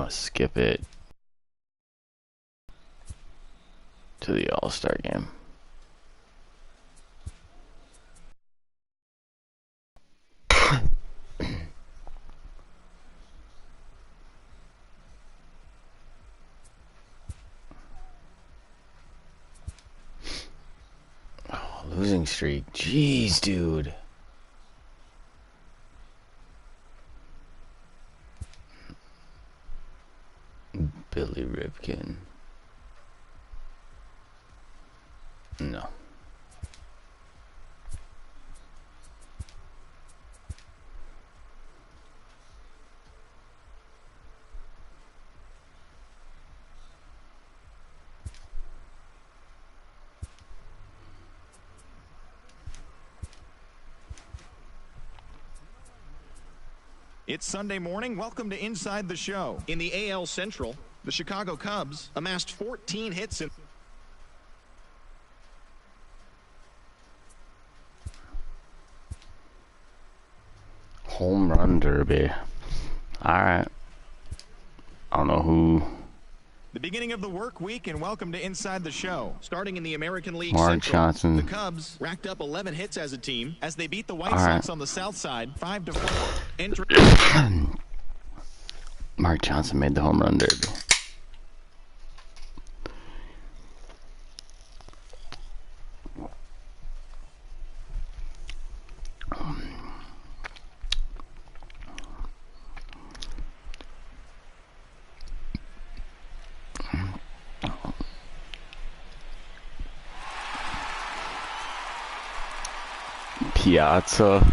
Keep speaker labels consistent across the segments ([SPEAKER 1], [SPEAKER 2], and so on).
[SPEAKER 1] gonna skip it to the All-Star game. Oh, losing streak. Jeez, dude. Billy Ripken. No.
[SPEAKER 2] It's Sunday morning. Welcome to Inside the Show. In the AL Central, the Chicago Cubs amassed 14 hits in...
[SPEAKER 1] Home run derby. Alright. I don't know who.
[SPEAKER 2] The beginning of the work week, and welcome to Inside the Show. Starting in the American League
[SPEAKER 1] Mark
[SPEAKER 2] Central,
[SPEAKER 1] Johnson.
[SPEAKER 2] the Cubs racked up 11 hits as a team as they beat the White Sox on the south side 5-4.
[SPEAKER 1] Mark Johnson made the home run derby. Piazza.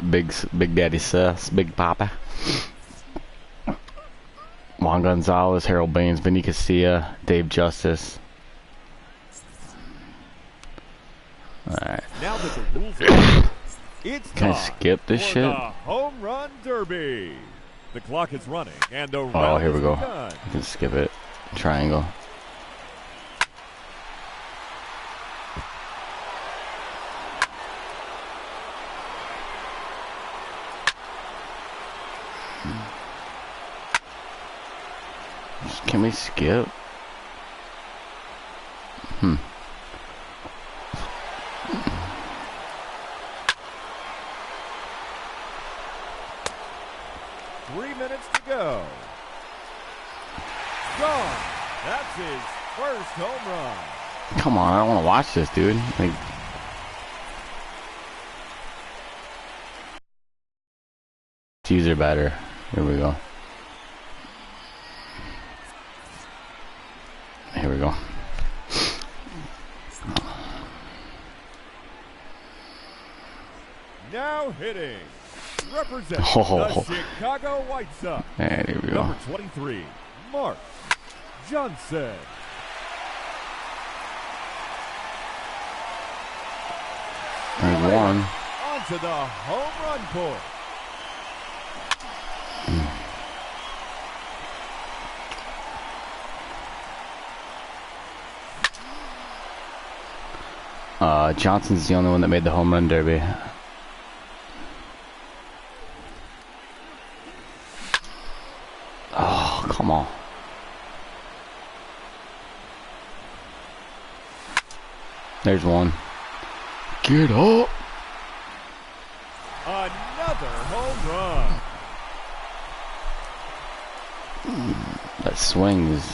[SPEAKER 1] Big Daddy Seth, Big Papa. Juan Gonzalez, Harold Baines, Vinny Castilla, Dave Justice. Alright.
[SPEAKER 3] Now that the rules are it's
[SPEAKER 1] Can I skip this shit?
[SPEAKER 3] The home run derby. The clock is running and the round
[SPEAKER 1] Oh, here we go.
[SPEAKER 3] done.
[SPEAKER 1] I can skip it. Triangle. Can we skip?
[SPEAKER 3] 3 minutes to go. Gone. That's his first home run.
[SPEAKER 1] Come on, I don't want to watch this, dude. Like, these are better. Here we go. Here we go.
[SPEAKER 3] Now hitting. Representing
[SPEAKER 1] Oh.
[SPEAKER 3] the Chicago White Sox.
[SPEAKER 1] And here we go.
[SPEAKER 3] Number 23, Mark Johnson.
[SPEAKER 1] There's one.
[SPEAKER 3] Onto the home run court.
[SPEAKER 1] Johnson's the only one that made the home run derby. Oh, come on. There's one. Get up.
[SPEAKER 3] Another home run.
[SPEAKER 1] That swings.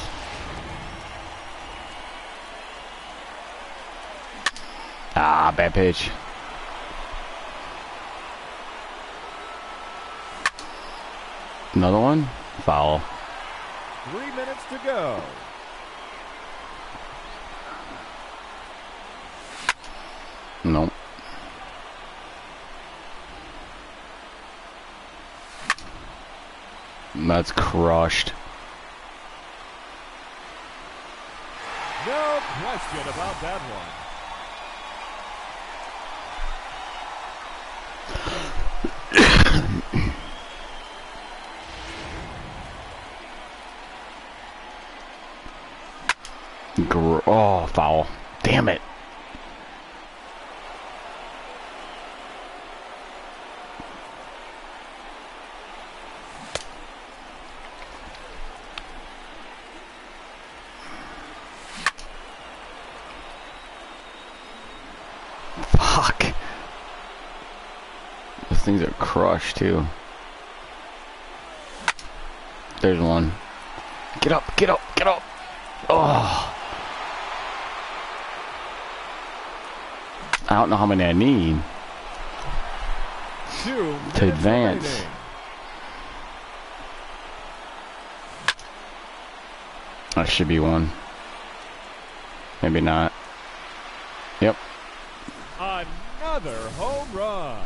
[SPEAKER 1] Ah, bad pitch. Another one? Foul.
[SPEAKER 3] 3 minutes to go.
[SPEAKER 1] Nope. That's crushed.
[SPEAKER 3] No question about that one.
[SPEAKER 1] Oh, foul. Damn it. Fuck. Those things are crushed too. There's one. Get up, get up, get up. Oh. I don't know how many I need to advance.
[SPEAKER 3] Remaining.
[SPEAKER 1] That should be one. Maybe not. Yep.
[SPEAKER 3] Another home run.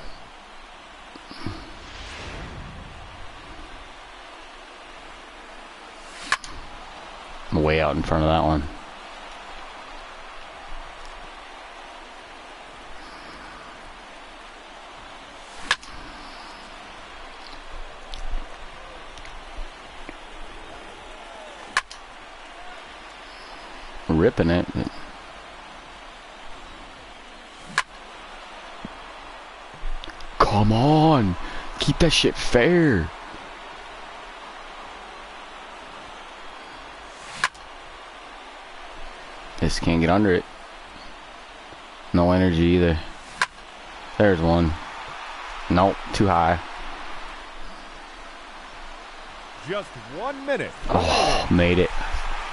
[SPEAKER 1] Way out in front of that one. Ripping it. Come on, keep that shit fair. Just can't get under it. No energy either. There's one. Nope, too high.
[SPEAKER 3] Just 1 minute.
[SPEAKER 1] Oh, made it.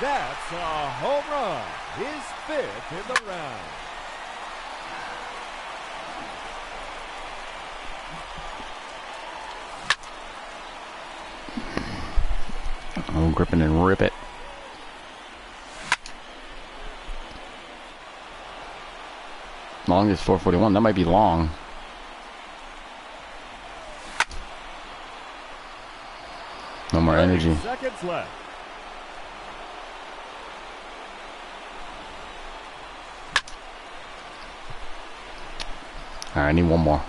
[SPEAKER 3] That's a home run. His 5th in the round.
[SPEAKER 1] Oh, gripping and rip it. Longest 441. That might be long. No more energy.
[SPEAKER 3] Seconds left.
[SPEAKER 1] Alright, I need one more.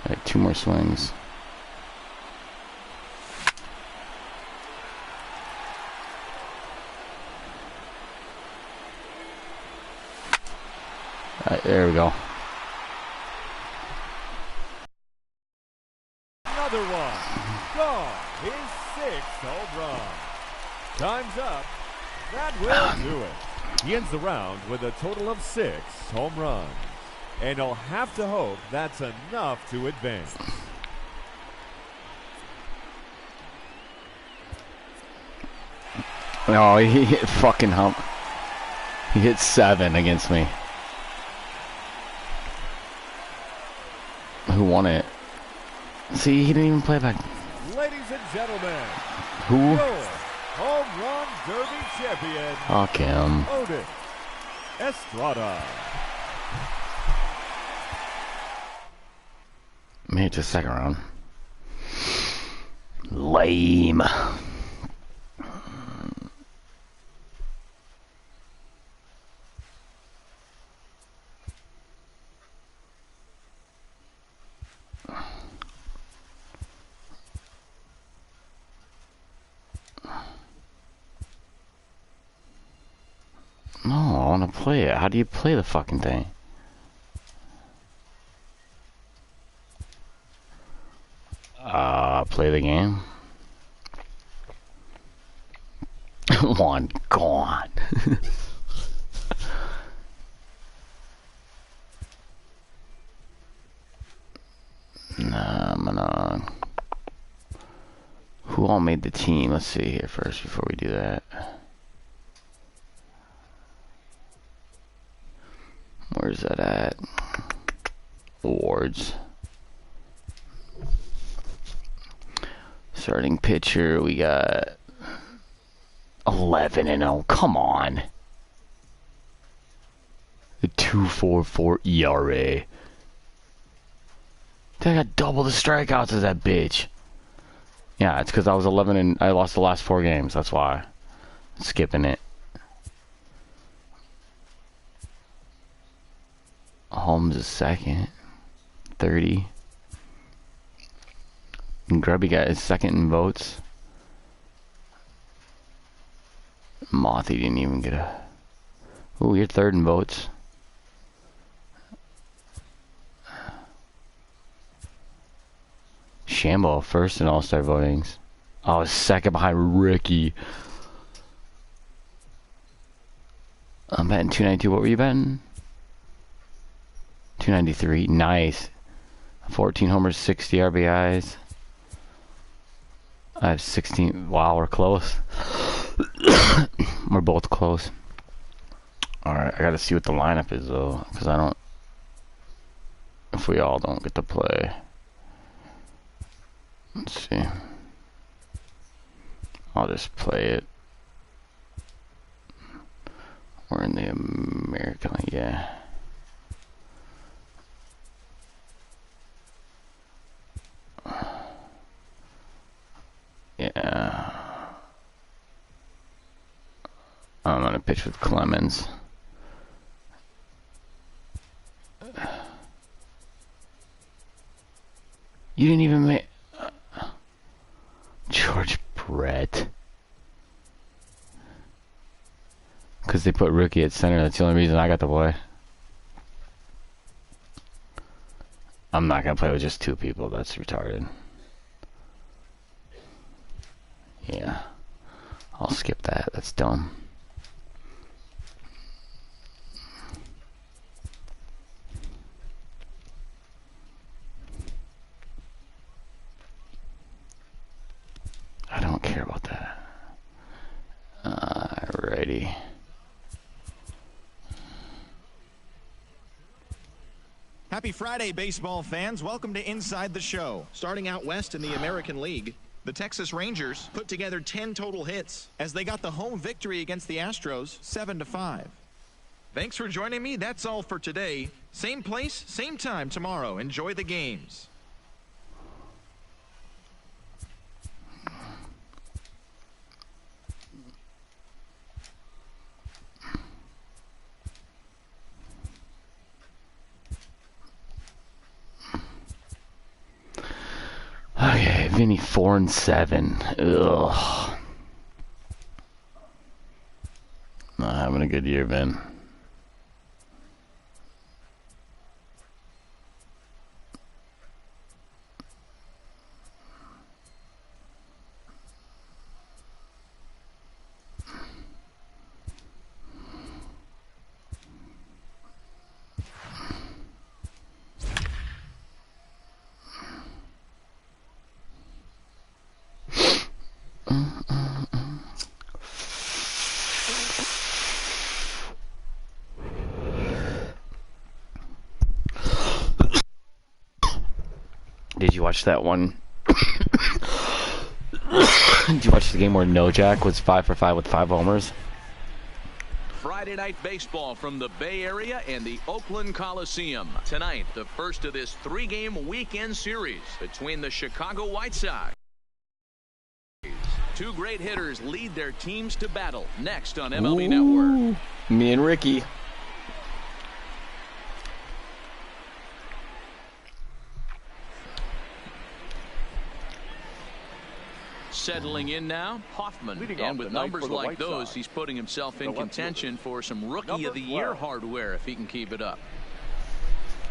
[SPEAKER 1] Alright, 2 more swings. Alright, there we go.
[SPEAKER 3] Another one. Gone. His 6th home run. Time's up. That will do it. He ends the round with a total of 6 home runs. And he'll have to hope that's enough to advance.
[SPEAKER 1] No, he hit fucking hump. He hit 7 against me. Who won it? See, he didn't even play back.
[SPEAKER 3] Ladies and gentlemen,
[SPEAKER 1] Who?
[SPEAKER 3] your home run derby champion,
[SPEAKER 1] Fuck him.
[SPEAKER 3] Otis Estrada.
[SPEAKER 1] Made it to the second round. Lame. No, I want to play it. How do you play the fucking thing? Play the game. One gone. Nah, I'm gonna... Who all made the team? Let's see here first before we do that. Where's that at? Awards. Starting pitcher, we got 11-0. Come on. The 2.44 ERA. I got double the strikeouts as that bitch. Yeah, it's because I was 11 and I lost the last 4 games. That's why. Skipping it. Holmes is second. 30. And Grubby got his second in votes. Mothy didn't even get a... Ooh, you're third in votes. Shambo first in All-Star votings. I was second behind Ricky. I'm betting 292. What were you betting? 293. Nice. 14 homers, 60 RBIs. I have 16. Wow, we're close. We're both close. Alright, I gotta see what the lineup is though, because I don't. If we all don't get to play. Let's see. I'll just play it. We're in the American League, yeah. Yeah. I'm gonna pitch with Clemens. You didn't even make George Brett. Because they put rookie at center. That's the only reason I got the boy. I'm not gonna play with just two people. That's retarded. Yeah. I'll skip that. That's dumb. I don't care about that. Alrighty.
[SPEAKER 2] Happy Friday, baseball fans. Welcome to Inside the Show. Starting out west in the American League, the Texas Rangers put together 10 total hits as they got the home victory against the Astros 7-5. Thanks for joining me. That's all for today. Same place, same time tomorrow. Enjoy the games.
[SPEAKER 1] Okay, Vinny 4-7. Ugh. Not having a good year, Vin. Did you watch that one? Did you watch the game where Nojak was 5 for 5 with 5 homers?
[SPEAKER 4] Friday night baseball from the Bay Area and the Oakland Coliseum. Tonight, the first of this 3-game weekend series between the Chicago White Sox. Two great hitters lead their teams to battle next on MLB Network.
[SPEAKER 1] Me and Ricky.
[SPEAKER 4] Settling in now, Hoffman. And with numbers like those, he's putting himself in contention for some Rookie of the Year hardware if he can keep it up.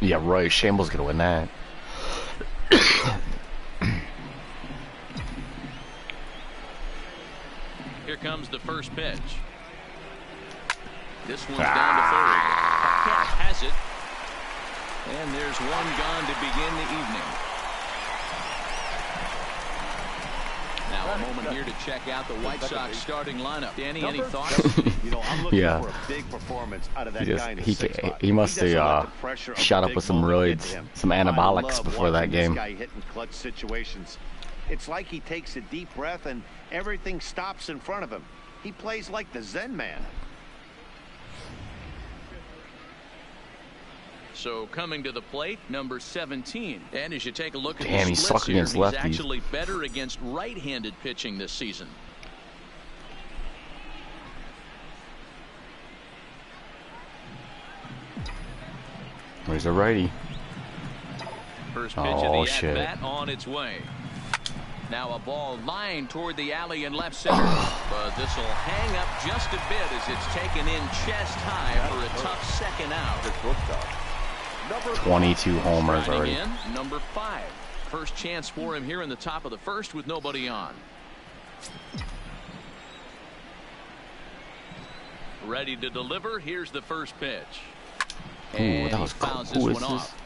[SPEAKER 1] Yeah, Roy Shamble's gonna win that.
[SPEAKER 4] Here comes the first pitch. This one's down to third. Paquette has it. And there's one gone to begin the evening. Now a moment here to check out the White Sox starting lineup. Danny, any thoughts?
[SPEAKER 5] You know, I'm looking for a big performance out of that guy in the sixth spot.
[SPEAKER 1] He must have shot up with some roids, some anabolics before that game.
[SPEAKER 5] This guy hitting clutch situations. It's like he takes a deep breath and everything stops in front of him. He plays like the Zen man.
[SPEAKER 4] So coming to the plate, number 17. And as you take a look at
[SPEAKER 1] Damn,
[SPEAKER 4] the
[SPEAKER 1] he's
[SPEAKER 4] splits
[SPEAKER 1] sucking
[SPEAKER 4] here,
[SPEAKER 1] against
[SPEAKER 4] he's
[SPEAKER 1] lefties.
[SPEAKER 4] actually better against right-handed pitching this season.
[SPEAKER 1] There's a righty.
[SPEAKER 4] First pitch of the at-bat on its way. Now a ball lined toward the alley in left center. But this will hang up just a bit as it's taken in chest high for a tough second out.
[SPEAKER 1] 22 homers already.
[SPEAKER 4] In, number 5. First chance for him here in the top of the first with nobody on. Ready to deliver. Here's the first pitch.
[SPEAKER 1] Ooh, that was
[SPEAKER 4] fouls
[SPEAKER 1] cool.
[SPEAKER 4] this
[SPEAKER 1] Who is
[SPEAKER 4] one
[SPEAKER 1] this?
[SPEAKER 4] off.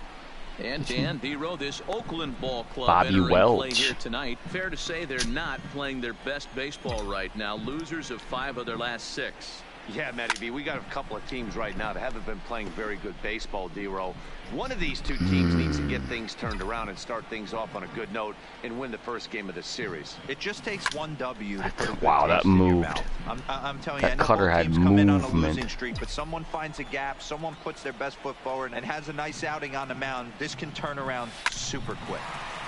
[SPEAKER 4] And Dan Dero, this Oakland ball club
[SPEAKER 1] Bobby
[SPEAKER 4] entering
[SPEAKER 1] Welch.
[SPEAKER 4] play here tonight. Fair to say they're not playing their best baseball right now. Losers of 5 of their last 6.
[SPEAKER 5] Yeah, Matty B, we got a couple of teams right now that haven't been playing very good baseball, D-Row. One of these two teams needs to get things turned around and start things off on a good note and win the first game of the series.
[SPEAKER 6] It just takes one W to put a good
[SPEAKER 1] Wow, that
[SPEAKER 6] taste in your
[SPEAKER 1] moved.
[SPEAKER 6] mouth. I'm telling
[SPEAKER 1] That
[SPEAKER 6] you, I know
[SPEAKER 1] cutter
[SPEAKER 6] both
[SPEAKER 1] had
[SPEAKER 6] teams come in on a
[SPEAKER 1] movement.
[SPEAKER 6] losing streak, but someone finds a gap, someone puts their best foot forward and has a nice outing on the mound. This can turn around super quick.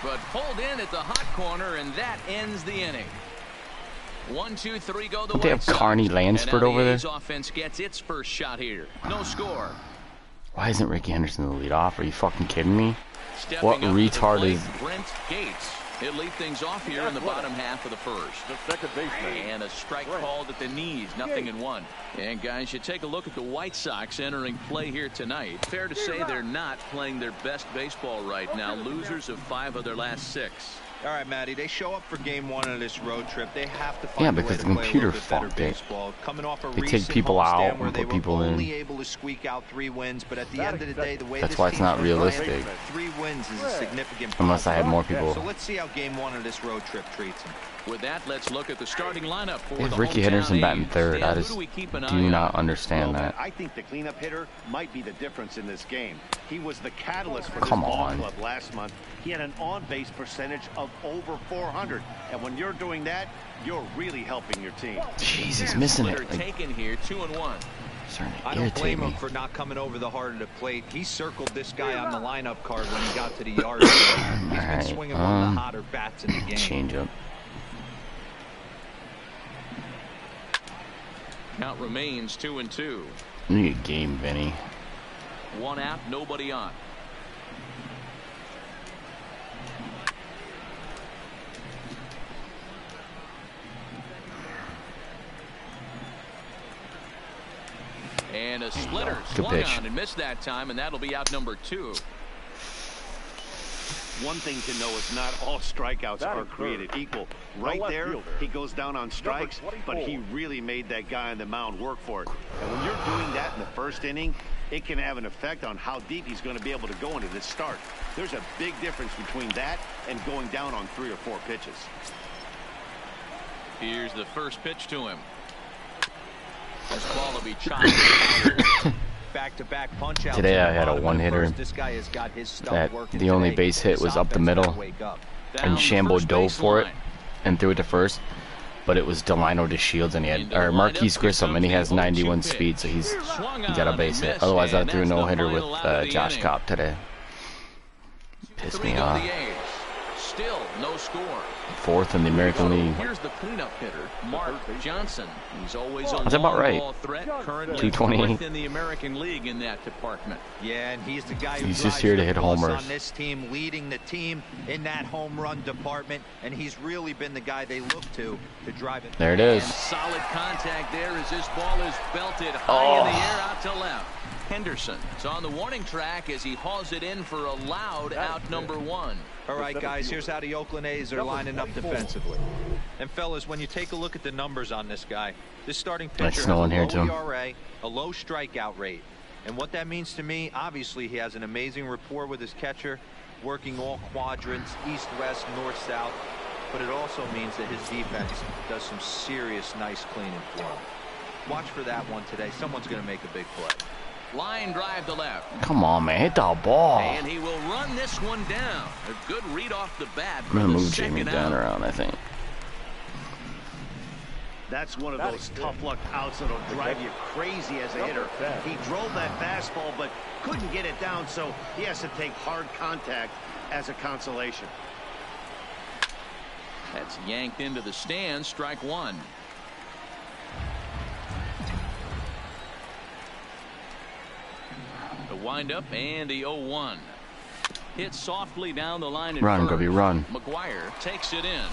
[SPEAKER 4] But pulled in at the hot corner, and that ends the inning. 1, 2, 3 go the
[SPEAKER 1] Don't they have
[SPEAKER 4] White Sox.
[SPEAKER 1] Carney
[SPEAKER 4] And
[SPEAKER 1] Lansford
[SPEAKER 4] now
[SPEAKER 1] over
[SPEAKER 4] the
[SPEAKER 1] there?
[SPEAKER 4] A's offense gets its first shot here. No score.
[SPEAKER 1] Why isn't Ricky Henderson the lead off? Are you fucking kidding me?
[SPEAKER 4] Stepping
[SPEAKER 1] What
[SPEAKER 4] up to the
[SPEAKER 1] retard
[SPEAKER 4] plate,
[SPEAKER 1] is-
[SPEAKER 4] Brent Gates? He'll lead things off here in the bottom half of the first.
[SPEAKER 3] The second baseman.
[SPEAKER 4] And a strike called at the knees, 0-1. And guys, you take a look at the White Sox entering play here tonight. Fair to say they're not playing their best baseball right now. Losers of 5 of their last 6.
[SPEAKER 6] All right, Matty, they show up for game 1 of this road trip. They have to find
[SPEAKER 1] Yeah,
[SPEAKER 6] a way
[SPEAKER 1] because
[SPEAKER 6] to
[SPEAKER 1] the
[SPEAKER 6] play a
[SPEAKER 1] computer
[SPEAKER 6] little bit better
[SPEAKER 1] fucked it.
[SPEAKER 6] baseball. Coming off a
[SPEAKER 1] They take
[SPEAKER 6] recent
[SPEAKER 1] people
[SPEAKER 6] homestand
[SPEAKER 1] out
[SPEAKER 6] where
[SPEAKER 1] and
[SPEAKER 6] they
[SPEAKER 1] put
[SPEAKER 6] were
[SPEAKER 1] people in.
[SPEAKER 6] only able to squeak out 3 wins, but at the end of the day, the way
[SPEAKER 1] That's
[SPEAKER 6] this
[SPEAKER 1] why it's
[SPEAKER 6] team's
[SPEAKER 1] not
[SPEAKER 6] been
[SPEAKER 1] realistic.
[SPEAKER 6] playing, 3 wins is a significant
[SPEAKER 1] Unless I had more
[SPEAKER 6] positive.
[SPEAKER 1] people.
[SPEAKER 6] So let's see how game 1 of this road trip treats them.
[SPEAKER 4] With that, let's look at the starting lineup for
[SPEAKER 1] If
[SPEAKER 4] the
[SPEAKER 1] Ricky
[SPEAKER 4] hometown
[SPEAKER 1] Henderson batting
[SPEAKER 4] A's.
[SPEAKER 1] third,
[SPEAKER 4] Dan,
[SPEAKER 1] I
[SPEAKER 4] who
[SPEAKER 1] just
[SPEAKER 4] do we keep an eye
[SPEAKER 1] do
[SPEAKER 4] on?
[SPEAKER 1] not understand
[SPEAKER 5] Well,
[SPEAKER 1] that.
[SPEAKER 5] I think the cleanup hitter might be the difference in this game. He was the catalyst for this
[SPEAKER 1] Come
[SPEAKER 5] ball
[SPEAKER 1] on.
[SPEAKER 5] club last month. He had an on-base percentage of over 400. And when you're doing that, you're really helping your team.
[SPEAKER 1] Jeez, he's missing
[SPEAKER 4] Splitter
[SPEAKER 1] it. Like,
[SPEAKER 4] taken here, 2-1.
[SPEAKER 1] starting
[SPEAKER 6] I
[SPEAKER 1] to
[SPEAKER 6] don't
[SPEAKER 1] irritate
[SPEAKER 6] blame him
[SPEAKER 1] me.
[SPEAKER 6] for not coming over the heart of the plate. He circled this guy on the lineup card when he got to the yard. He's been
[SPEAKER 1] Alright,
[SPEAKER 6] swinging one of the hotter bats in the game.
[SPEAKER 1] Change up.
[SPEAKER 4] Count remains 2-2.
[SPEAKER 1] You need a game, Vinny.
[SPEAKER 4] 1 out, nobody on. And a splitter
[SPEAKER 1] Good
[SPEAKER 4] swung
[SPEAKER 1] pitch.
[SPEAKER 4] on and missed that time, and that'll be out number 2.
[SPEAKER 5] One thing to know is not all strikeouts
[SPEAKER 3] That
[SPEAKER 5] are
[SPEAKER 3] is
[SPEAKER 5] created
[SPEAKER 3] third.
[SPEAKER 5] equal.
[SPEAKER 3] The
[SPEAKER 5] Right
[SPEAKER 3] left
[SPEAKER 5] there,
[SPEAKER 3] fielder.
[SPEAKER 5] he goes down on strikes, but he
[SPEAKER 3] 24.
[SPEAKER 5] really made that guy on the mound work for it. And when you're doing that in the first inning, it can have an effect on how deep he's going to be able to go into this start. There's a big difference between that and going down on 3 or 4 pitches.
[SPEAKER 4] Here's the first pitch to him. This ball will be chopped.
[SPEAKER 6] Back-to-back punch-outs.
[SPEAKER 1] Today
[SPEAKER 6] in the
[SPEAKER 1] I had a
[SPEAKER 6] bottom of the
[SPEAKER 1] one-hitter
[SPEAKER 6] first. This guy has got his stuff
[SPEAKER 1] that
[SPEAKER 6] working
[SPEAKER 1] the only
[SPEAKER 6] today.
[SPEAKER 1] base hit
[SPEAKER 6] This
[SPEAKER 1] was up the
[SPEAKER 6] offense
[SPEAKER 1] middle.
[SPEAKER 6] gotta wake up.
[SPEAKER 4] Down
[SPEAKER 1] And
[SPEAKER 4] the
[SPEAKER 1] Shambo
[SPEAKER 4] first
[SPEAKER 1] dove
[SPEAKER 4] base
[SPEAKER 1] for it
[SPEAKER 4] line.
[SPEAKER 1] and threw it to first, but it was Delino to Shields, and he had
[SPEAKER 4] Into the
[SPEAKER 1] or Marquise
[SPEAKER 4] lineup,
[SPEAKER 1] Grissom, and he
[SPEAKER 4] here
[SPEAKER 1] has
[SPEAKER 4] comes the
[SPEAKER 1] 91
[SPEAKER 4] 0-2
[SPEAKER 1] speed, so he
[SPEAKER 4] Swung
[SPEAKER 1] got a
[SPEAKER 4] on
[SPEAKER 1] base
[SPEAKER 4] and
[SPEAKER 1] hit.
[SPEAKER 4] missed,
[SPEAKER 1] Otherwise, I
[SPEAKER 4] and
[SPEAKER 1] threw
[SPEAKER 4] that's
[SPEAKER 1] no
[SPEAKER 4] the
[SPEAKER 1] hitter with
[SPEAKER 4] final out of the
[SPEAKER 1] Josh
[SPEAKER 4] inning.
[SPEAKER 1] Cobb today. Pissed
[SPEAKER 4] 3
[SPEAKER 1] me
[SPEAKER 4] go
[SPEAKER 1] off.
[SPEAKER 4] the A's. Still no score.
[SPEAKER 1] 4th in the American League.
[SPEAKER 4] Here's the cleanup hitter, Mark Johnson. He's always a
[SPEAKER 1] That's about
[SPEAKER 4] long
[SPEAKER 1] right.
[SPEAKER 4] ball threat. Currently
[SPEAKER 1] 228.
[SPEAKER 4] 4th in the American League in that department.
[SPEAKER 6] Yeah, and he's the guy who
[SPEAKER 1] He's
[SPEAKER 6] drives
[SPEAKER 1] just here to
[SPEAKER 6] the
[SPEAKER 1] hit
[SPEAKER 6] bus
[SPEAKER 1] homers.
[SPEAKER 6] on this team, leading the team in that home run department, and he's really been the guy they look to drive it.
[SPEAKER 1] There it is.
[SPEAKER 4] And solid contact there as this ball is belted high in the air out to left. Henderson is on the warning track as he hauls it in for a loud out number 1.
[SPEAKER 6] All right, guys, here's how the Oakland A's are lining up defensively. And, fellas, when you take a look at the numbers on this guy, this starting pitcher
[SPEAKER 1] Nice
[SPEAKER 6] has
[SPEAKER 1] snow
[SPEAKER 6] a
[SPEAKER 1] in here,
[SPEAKER 6] low
[SPEAKER 1] too.
[SPEAKER 6] ERA, a low strikeout rate. And what that means to me, obviously, he has an amazing rapport with his catcher, working all quadrants, east, west, north, south. But it also means that his defense does some serious nice cleaning for him. Watch for that one today. Someone's going to make a big play.
[SPEAKER 4] Line drive to left.
[SPEAKER 1] Come on, man, hit the ball.
[SPEAKER 4] And he will run this one down. A good read off the bat.
[SPEAKER 1] I'm gonna
[SPEAKER 4] for the
[SPEAKER 1] move Jamie
[SPEAKER 4] second
[SPEAKER 1] down
[SPEAKER 4] out.
[SPEAKER 1] around, I think.
[SPEAKER 5] That's one of those tough luck outs that'll drive you crazy as a hitter. He drove that fastball, but couldn't get it down, so he has to take hard contact as a consolation.
[SPEAKER 4] That's yanked into the stands. Strike 1. The windup and the 0-1. Hit softly down the line.
[SPEAKER 1] Run, Grubby, run.
[SPEAKER 4] McGuire takes it in,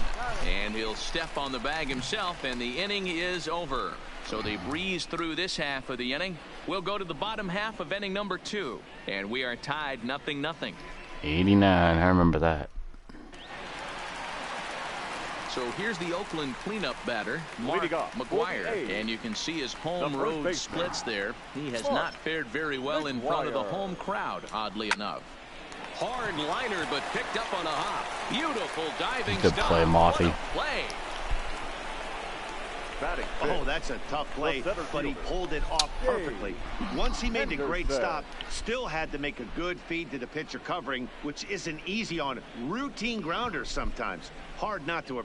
[SPEAKER 4] and he'll step on the bag himself, and the inning is over. So they breeze through this half of the inning. We'll go to the bottom half of inning number 2, and we are tied 0-0.
[SPEAKER 1] 89, I remember that.
[SPEAKER 4] So here's the Oakland cleanup batter, Mark McGuire. And you can see his home road splits there. He has not fared very well in front of the home crowd, oddly enough. Hard liner, but picked up on a hop. Beautiful diving
[SPEAKER 1] Good play, Moffy.
[SPEAKER 4] Play.
[SPEAKER 5] Oh, that's a tough play, but he pulled it off perfectly. Once he made the great stop, still had to make a good feed to the pitcher covering, which isn't easy on routine grounders sometimes. Hard not to.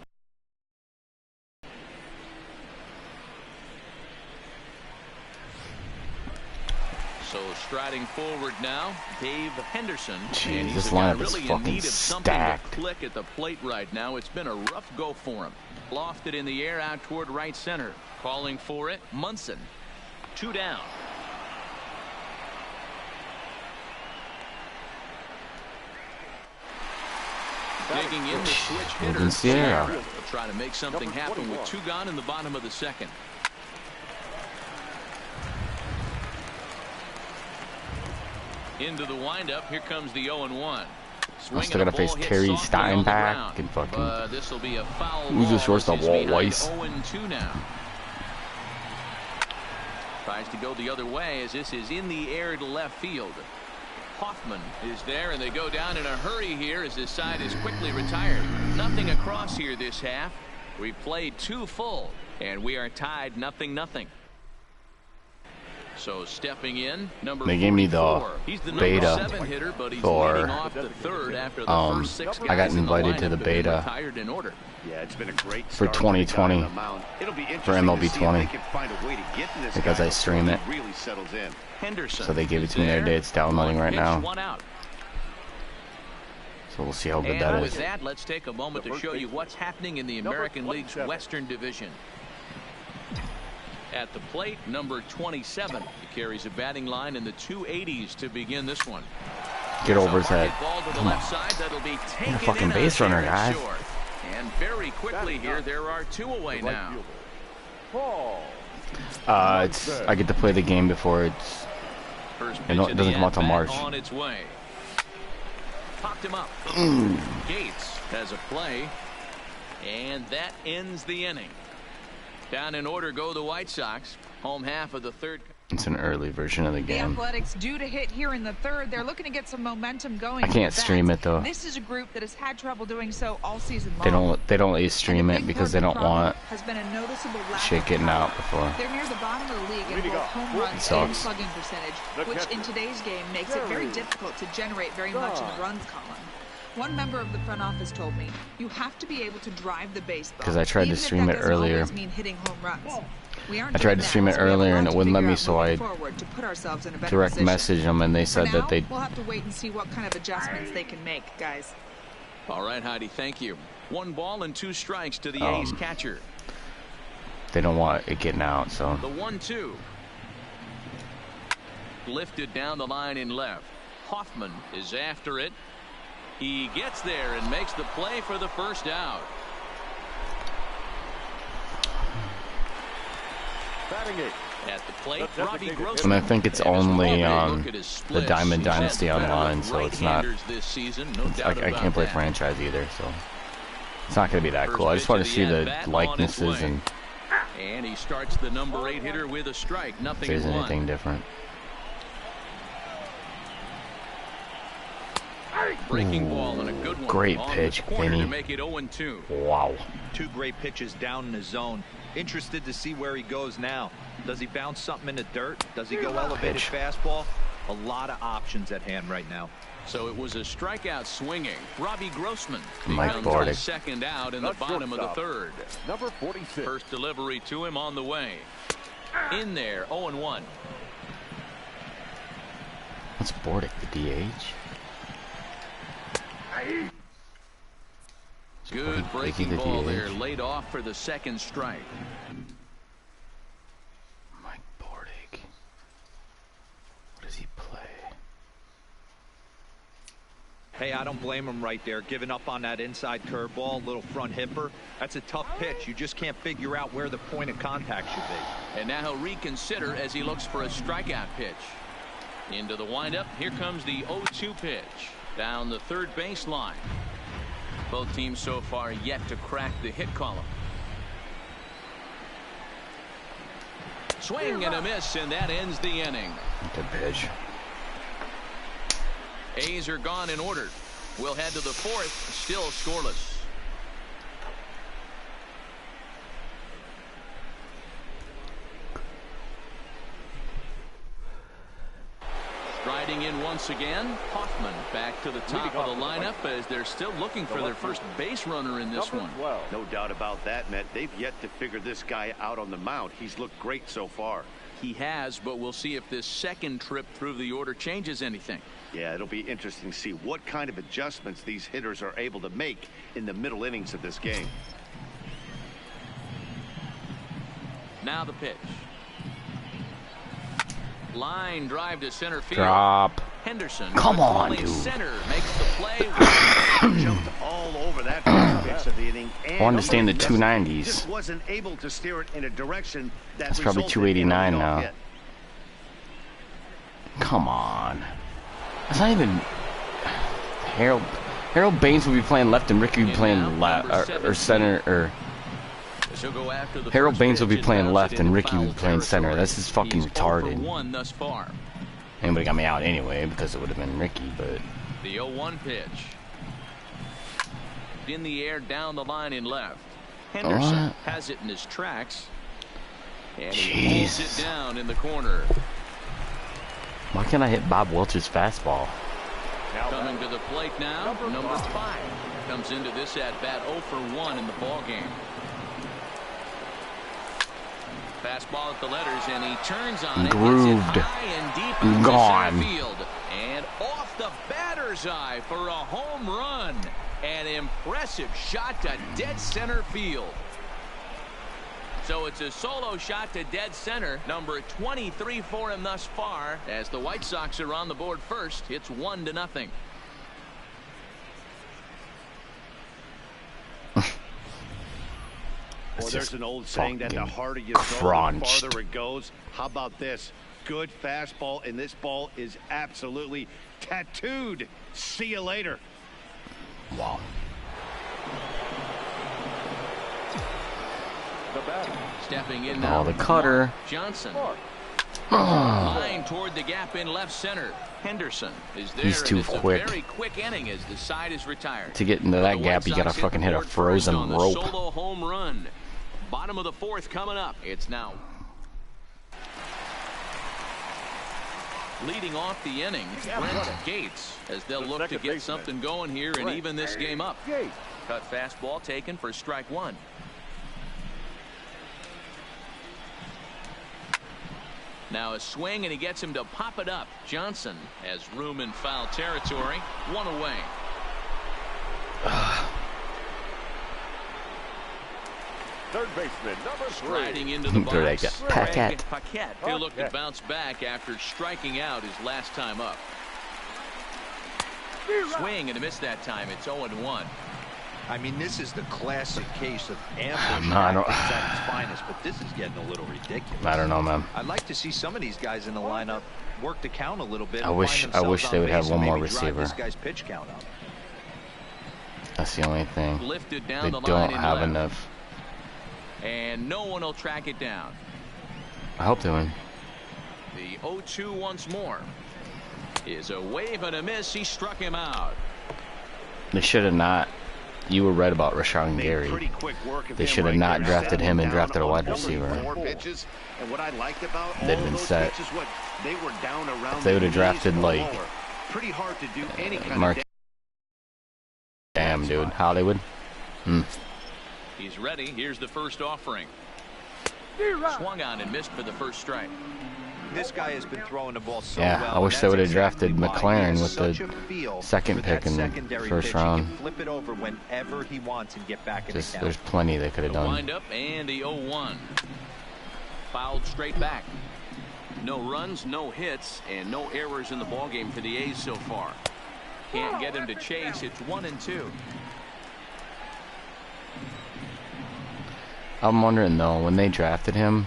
[SPEAKER 4] So striding forward now, Dave Henderson.
[SPEAKER 1] Jeez, this lineup is fucking stacked.
[SPEAKER 4] To click at the plate right now. It's been a rough go for him. Lofted in the air out toward right center. Calling for it, Munson. 2 down. Digging in the switch hitter.
[SPEAKER 1] Sierra.
[SPEAKER 4] Trying to make something happen with 2 gone in the bottom of the second. Into the windup. Here comes the 0-1.
[SPEAKER 1] I'm still gonna face Terry Steinbach and fucking.
[SPEAKER 4] This will be a foul.
[SPEAKER 1] Who's the shortstop? Walt Weiss.
[SPEAKER 4] 0-2 now. Tries to go the other way as this is in the air to left field. Hoffman is there, and they go down in a hurry here as this side is quickly retired. Nothing across here this half. We played 2 full, and we are tied 0-0. So stepping in, number
[SPEAKER 1] They gave me the
[SPEAKER 4] he's the
[SPEAKER 1] beta
[SPEAKER 4] 7 hitter, but he's
[SPEAKER 1] for
[SPEAKER 4] leading off the third after the first 6 guys
[SPEAKER 1] I got invited
[SPEAKER 4] in the
[SPEAKER 1] to the beta
[SPEAKER 4] in order.
[SPEAKER 5] Yeah, it's been a great
[SPEAKER 1] for 2020 for MLB 20 because I stream it.
[SPEAKER 5] Really settles in.
[SPEAKER 4] Henderson
[SPEAKER 1] So they gave it to me the other day. It's downloading right now.
[SPEAKER 4] 1 out.
[SPEAKER 1] So we'll see how good
[SPEAKER 4] And
[SPEAKER 1] that
[SPEAKER 4] with
[SPEAKER 1] is.
[SPEAKER 4] that, let's take a moment to show you what's happening in the American League's Western Division. At the plate, number 27. He carries a batting line in the 280s to begin this one.
[SPEAKER 1] Get over his head.
[SPEAKER 4] Ball to the
[SPEAKER 1] Come
[SPEAKER 4] left
[SPEAKER 1] on.
[SPEAKER 4] side. That'll be taken
[SPEAKER 1] You're a fucking
[SPEAKER 4] in
[SPEAKER 1] base
[SPEAKER 4] out
[SPEAKER 1] runner,
[SPEAKER 4] there
[SPEAKER 1] guys.
[SPEAKER 4] short. And very quickly here, there are 2 away now.
[SPEAKER 1] I get to play the game before it's.
[SPEAKER 4] First
[SPEAKER 1] It
[SPEAKER 4] pitch of
[SPEAKER 1] doesn't
[SPEAKER 4] the
[SPEAKER 1] come out till
[SPEAKER 4] at-bat
[SPEAKER 1] March.
[SPEAKER 4] on its way. Popped him up. Gates has a play, and that ends the inning. Down in order go the White Sox. Home half of the third.
[SPEAKER 1] It's an early version of the
[SPEAKER 7] The
[SPEAKER 1] game.
[SPEAKER 7] Athletics due to hit here in the third. They're looking to get some momentum going.
[SPEAKER 1] I can't stream it though.
[SPEAKER 7] This is a group that has had trouble doing so all season long.
[SPEAKER 1] They don't let you stream it because they don't want
[SPEAKER 7] has been a noticeable lack
[SPEAKER 1] shit
[SPEAKER 7] of
[SPEAKER 1] getting
[SPEAKER 7] power.
[SPEAKER 1] out before.
[SPEAKER 7] They're near the bottom of the league in both home runs and
[SPEAKER 1] sucks.
[SPEAKER 7] slugging percentage, which in today's game makes it very difficult to generate very much in the runs column. One member of the front office told me, you have to be able to drive the baseball.
[SPEAKER 1] Because I tried to stream it earlier.
[SPEAKER 7] Mean hitting home runs.
[SPEAKER 1] I tried to stream it earlier and it wouldn't let me, so I direct message them and they said that they.
[SPEAKER 7] We'll have to wait and see what kind of adjustments they can make, guys.
[SPEAKER 4] All right, Heidi, thank you. 1 ball and 2 strikes to the A's catcher.
[SPEAKER 1] They don't want it getting out, so.
[SPEAKER 4] The 1-2. Lifted down the line in left. Hoffman is after it. He gets there and makes the play for the first out. At the plate, Robbie Grossman.
[SPEAKER 1] And I think it's only the Diamond Dynasty online, so it's not. I can't play franchise either, so it's not going to be that cool. I just want to see the likenesses and
[SPEAKER 4] he starts the number 8 hitter with a strike. Nothing.
[SPEAKER 1] if there's anything different.
[SPEAKER 4] Breaking ball and a good one.
[SPEAKER 1] Great pitch, Vinny.
[SPEAKER 4] To make it 0-2.
[SPEAKER 1] Wow.
[SPEAKER 6] 2 great pitches down in the zone. Interested to see where he goes now. Does he bounce something in the dirt? Does he go elevated fastball? A lot of options at hand right now.
[SPEAKER 4] So it was a strikeout swinging. Robbie Grossman
[SPEAKER 1] Mike
[SPEAKER 4] becomes
[SPEAKER 1] Bordick.
[SPEAKER 4] the second out in the bottom of the third.
[SPEAKER 3] Number 46.
[SPEAKER 4] First delivery to him on the way. In there, 0-1.
[SPEAKER 1] What's Bordick, the DH?
[SPEAKER 4] Good breaking ball there, laid off for the second strike.
[SPEAKER 1] Mike Bordick. What does he play?
[SPEAKER 6] Hey, I don't blame him right there. Giving up on that inside curveball, little front hipper. That's a tough pitch. You just can't figure out where the point of contact should be.
[SPEAKER 4] And now he'll reconsider as he looks for a strikeout pitch. Into the windup. Here comes the 0-2 pitch. Down the third baseline. Both teams so far yet to crack the hit column. Swing and a miss, and that ends the inning.
[SPEAKER 1] Good pitch.
[SPEAKER 4] A's are gone in order. We'll head to the fourth, still scoreless. Riding in once again, Hoffman back to the top of the lineup as they're still looking for their first base runner in this one.
[SPEAKER 5] No doubt about that, Matt. They've yet to figure this guy out on the mound. He's looked great so far.
[SPEAKER 4] He has, but we'll see if this second trip through the order changes anything.
[SPEAKER 5] Yeah, it'll be interesting to see what kind of adjustments these hitters are able to make in the middle innings of this game.
[SPEAKER 4] Now the pitch. Line drive to center field.
[SPEAKER 1] Drop.
[SPEAKER 4] Henderson.
[SPEAKER 1] Come on, dude.
[SPEAKER 4] Center makes the play.
[SPEAKER 5] Jumped all over that first pitch of the inning.
[SPEAKER 1] I understand the 290s.
[SPEAKER 5] Just wasn't able to steer it in a direction that
[SPEAKER 1] That's probably
[SPEAKER 5] resulted in a
[SPEAKER 1] 289
[SPEAKER 5] leadoff
[SPEAKER 1] now.
[SPEAKER 5] hit.
[SPEAKER 1] Come on. That's not even. Harold Baines will be playing left and Ricky will be playing left or center or. Harold Baines will be playing left and Ricky will be playing center. That's just fucking retarded.
[SPEAKER 4] Thus far.
[SPEAKER 1] Anybody got me out anyway because it would have been Ricky, but.
[SPEAKER 4] The 0-1 pitch. In the air down the line in left. Henderson has it in his tracks. And he pulls it down in the corner.
[SPEAKER 1] Why can't I hit Bob Welch's fastball?
[SPEAKER 4] Coming to the plate now, number 5. Comes into this at-bat 0 for 1 in the ball game. Fastball at the letters, and he turns on it.
[SPEAKER 1] Grooved.
[SPEAKER 4] High and deep into
[SPEAKER 1] Gone.
[SPEAKER 4] center field. And off the batter's eye for a home run. An impressive shot to dead center field. So it's a solo shot to dead center, number 23 for him thus far. As the White Sox are on the board first, it's 1-0.
[SPEAKER 5] Well, there's an old saying that the harder you throw, the farther it goes. How about this? Good fastball, and this ball is absolutely tattooed. See you later.
[SPEAKER 1] Wow.
[SPEAKER 4] Stepping in now.
[SPEAKER 1] Oh, the cutter.
[SPEAKER 4] Johnson. Line toward the gap in left center. Henderson is there.
[SPEAKER 1] He's too quick.
[SPEAKER 4] A very quick inning as the side is retired.
[SPEAKER 1] To get into that gap, you gotta fucking hit a frozen rope.
[SPEAKER 4] Solo home run. Bottom of the fourth coming up. It's now. Leading off the inning, Brent Gates, as they'll look to get something going here and even this game up. Cut fastball taken for strike 1. Now a swing, and he gets him to pop it up. Johnson has room in foul territory. 1 away.
[SPEAKER 3] Third baseman, number 3.
[SPEAKER 4] Sliding into the box.
[SPEAKER 1] Paquette.
[SPEAKER 4] Paquette. He'll look to bounce back after striking out his last time up. Swing and a miss that time. It's 0-1.
[SPEAKER 6] I mean, this is the classic case of ambush at its finest, but this is getting a little ridiculous.
[SPEAKER 1] I don't know, man.
[SPEAKER 6] I'd like to see some of these guys in the lineup work the count a little bit.
[SPEAKER 1] I wish they would have one more receiver.
[SPEAKER 6] This guy's pitch count up.
[SPEAKER 1] That's the only thing.
[SPEAKER 4] Lifted down
[SPEAKER 1] They
[SPEAKER 4] the line
[SPEAKER 1] don't
[SPEAKER 4] in
[SPEAKER 1] have
[SPEAKER 4] left.
[SPEAKER 1] enough.
[SPEAKER 4] And no one will track it down.
[SPEAKER 1] I hope they win.
[SPEAKER 4] The 0-2 once more is a wave and a miss. He struck him out.
[SPEAKER 1] They should have not. You were right about Rashawn Gary. They should have not drafted him and drafted a wide receiver.
[SPEAKER 5] And what I liked about
[SPEAKER 1] They'd been set.
[SPEAKER 5] They were down around
[SPEAKER 1] if they would have drafted like
[SPEAKER 5] pretty hard to do any kind
[SPEAKER 1] Mark.
[SPEAKER 5] of
[SPEAKER 1] Damn, dude, Hollywood.
[SPEAKER 4] He's ready. Here's the first offering. Swung on and missed for the first strike.
[SPEAKER 6] This guy has been throwing the ball so
[SPEAKER 1] Yeah,
[SPEAKER 6] well.
[SPEAKER 1] I wish they would have drafted McLaren with the second pick in the first round.
[SPEAKER 6] He can flip it over whenever he wants and get back in the count.
[SPEAKER 1] There's plenty they could have done.
[SPEAKER 4] Wind up and the 0-1. Fouled straight back. No runs, no hits, and no errors in the ballgame for the A's so far. Can't get him to chase. It's 1-2.
[SPEAKER 1] I'm wondering though, when they drafted him,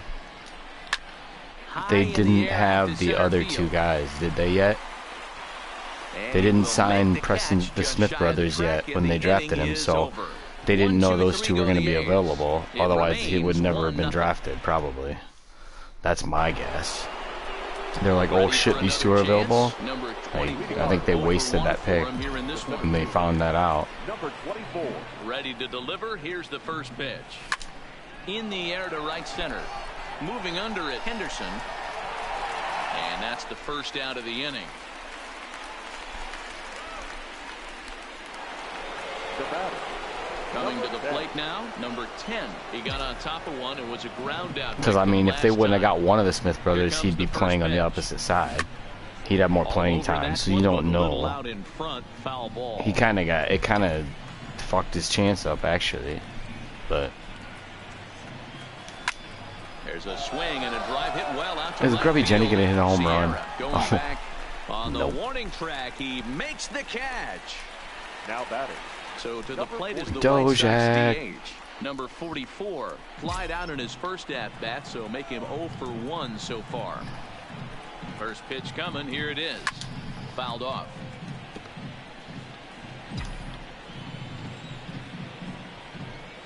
[SPEAKER 1] they didn't have the other 2 guys, did they yet? They didn't sign the Smith brothers yet when they drafted him, so they didn't know those two were going to be available. Otherwise, he would never have been drafted, probably. That's my guess. They're like, oh shit, these two are available. Like, I think they wasted that pick, and they found that out.
[SPEAKER 3] Number 24.
[SPEAKER 4] Ready to deliver. Here's the first pitch. In the air to right center. Moving under it, Henderson. And that's the first out of the inning.
[SPEAKER 3] The batter.
[SPEAKER 4] Coming to the plate now, number 10. He got on top of one and was a ground out.
[SPEAKER 1] Because, I mean, if they wouldn't have got one of the Smith brothers, he'd be playing on the opposite side. He'd have more playing time, so you don't know. He kind of fucked his chance up, actually. But
[SPEAKER 4] there's a swing and a drive hit well out to
[SPEAKER 1] is Grubby Jenny going to hit a home run?
[SPEAKER 4] Going back on the warning track, he makes the catch.
[SPEAKER 3] Now batting.
[SPEAKER 4] So to the plate is the White Sox DH. Number 44 flied out in his first at-bat, so make him 0 for 1 so far. First pitch coming, here it is. Fouled off.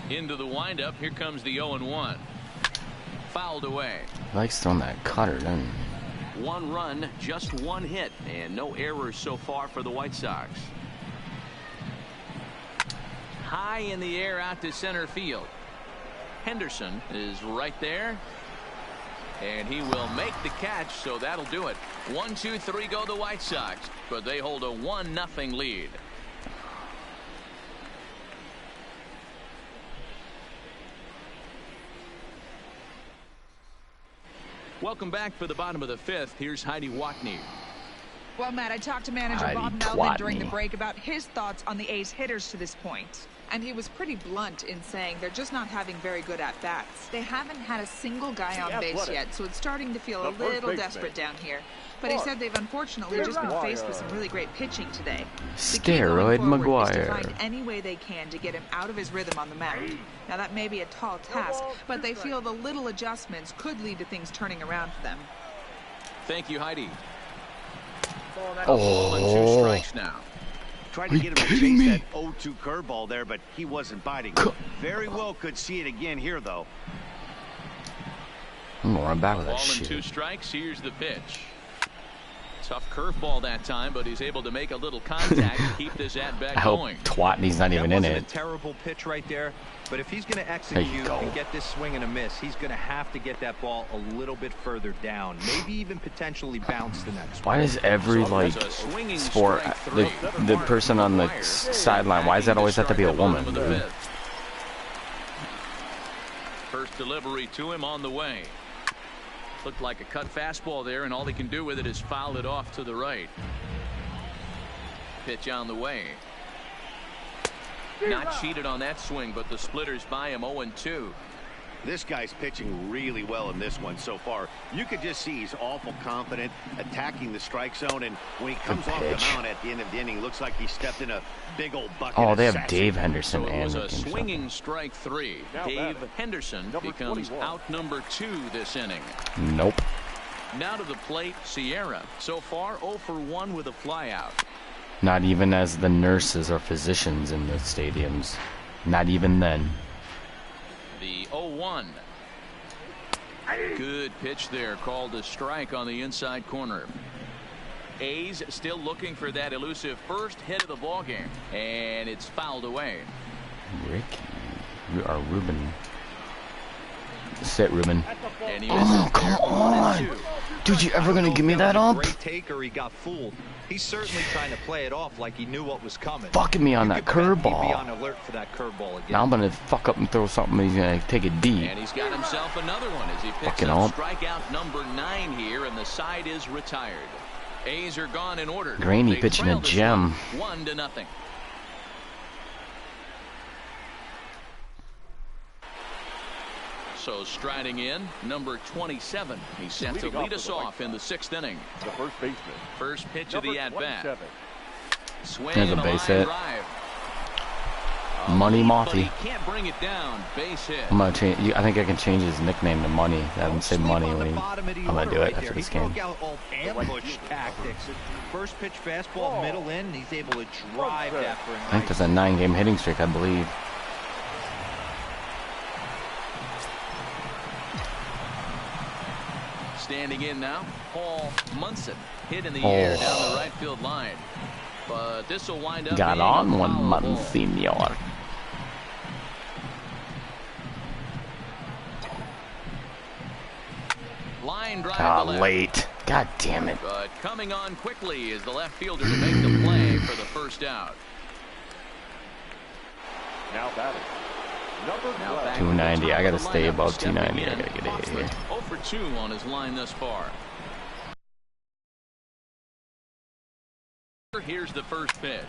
[SPEAKER 4] Into the windup, here comes the 0-1. Fouled away.
[SPEAKER 1] Likes throwing that cutter, doesn't he?
[SPEAKER 4] 1 run, just 1 hit, and no errors so far for the White Sox. High in the air out to center field. Henderson is right there. And he will make the catch, so that'll do it. 1, 2, 3 go the White Sox, but they hold a 1-0 lead. Welcome back for the bottom of the 5th. Here's Heidi Watney.
[SPEAKER 7] Well, Matt, I talked to manager Bob Melvin during the break about his thoughts on the A's hitters to this point. And he was pretty blunt in saying they're just not having very good at-bats. They haven't had a single guy on base yet, so it's starting to feel a little desperate down here. But he said they've unfortunately just been faced with some really great pitching today.
[SPEAKER 1] Steroid Maguire.
[SPEAKER 7] Is to find any way they can to get him out of his rhythm on the mound. Now, that may be a tall task, but they feel the little adjustments could lead to things turning around for them.
[SPEAKER 4] Thank you, Heidi.
[SPEAKER 1] Oh.
[SPEAKER 4] 2 strikes now.
[SPEAKER 5] Tried to get him to chase that 0-2 curveball there, but he wasn't biting. Very well could see it again here, though.
[SPEAKER 1] I'm gonna run back with that
[SPEAKER 4] Ball
[SPEAKER 1] shit.
[SPEAKER 4] and 2 strikes. Here's the pitch. Tough curveball that time, but he's able to make a little contact to keep this at-bat going.
[SPEAKER 1] Twatney's not even in it.
[SPEAKER 6] That wasn't a terrible pitch right there, but if he's going to execute and get this swing and a miss, he's going to have to get that ball a little bit further down, maybe even potentially bounce the next one.
[SPEAKER 1] Why does every sport, the person on the sideline, why does that always have to be a woman, dude?
[SPEAKER 4] First delivery to him on the way. Looked like a cut fastball there, and all he can do with it is foul it off to the right. Pitch on the way. Not cheated on that swing, but the splitters by him 0-2.
[SPEAKER 5] This guy's pitching really well in this one so far. You could just see he's awful confident, attacking the strike zone, and when he comes off the mound at the end of the inning, looks like he stepped in a big old bucket.
[SPEAKER 1] Oh, they have Dave Henderson.
[SPEAKER 4] So it was a swinging strike 3. Dave Henderson becomes out number 2 this inning.
[SPEAKER 1] Nope.
[SPEAKER 4] Now to the plate, Sierra. So far 0 for 1 with a flyout.
[SPEAKER 1] Not even as the nurses or physicians in the stadiums. Not even then.
[SPEAKER 4] The 0-1. Good pitch there, called a strike on the inside corner. A's still looking for that elusive first hit of the ball game, and it's fouled away.
[SPEAKER 1] Ruben. Sit, Ruben.
[SPEAKER 4] And he
[SPEAKER 1] oh, come on. Dude, you ever gonna give me that ump?
[SPEAKER 6] Great take, or he got fooled. He's certainly trying to play it off like he knew what was coming.
[SPEAKER 1] Fucking me on that curveball.
[SPEAKER 6] Be on alert for that curveball again.
[SPEAKER 1] Now I'm gonna fuck up and throw something. He's gonna take it deep.
[SPEAKER 4] And he's got himself another one as he picks
[SPEAKER 1] fucking
[SPEAKER 4] up strikeout number 9 here, and the side is retired. A's are gone in order.
[SPEAKER 1] Grainy pitching a gem.
[SPEAKER 4] 1-0. So striding in, number 27. He's set to lead us off in the 6th inning.
[SPEAKER 3] The first baseman.
[SPEAKER 4] First pitch of the at-bat. Swing
[SPEAKER 1] There's a base hit.
[SPEAKER 4] Drive.
[SPEAKER 1] Money Mothy.
[SPEAKER 4] Can't bring it down. Base hit.
[SPEAKER 1] I'm gonna change. I think I can change his nickname to Money. Have him say Money when I'm gonna do it after this game.
[SPEAKER 6] Ambush tactics. First pitch fastball, middle in. He's able to drive that for a nice.
[SPEAKER 1] I think that's a 9-game hitting streak, I believe.
[SPEAKER 4] Standing in now, Paul Munson hit in the air down the right field line. But this will wind up.
[SPEAKER 1] Got on one, Monsignor.
[SPEAKER 4] Line drive to left.
[SPEAKER 1] Late. God damn it.
[SPEAKER 4] But coming on quickly is the left fielder to make the play for the first out.
[SPEAKER 3] Now batting. Number
[SPEAKER 1] 290. I gotta stay above 290. I gotta get it here.
[SPEAKER 4] 0 for 2 on his line thus far. Here's the first pitch.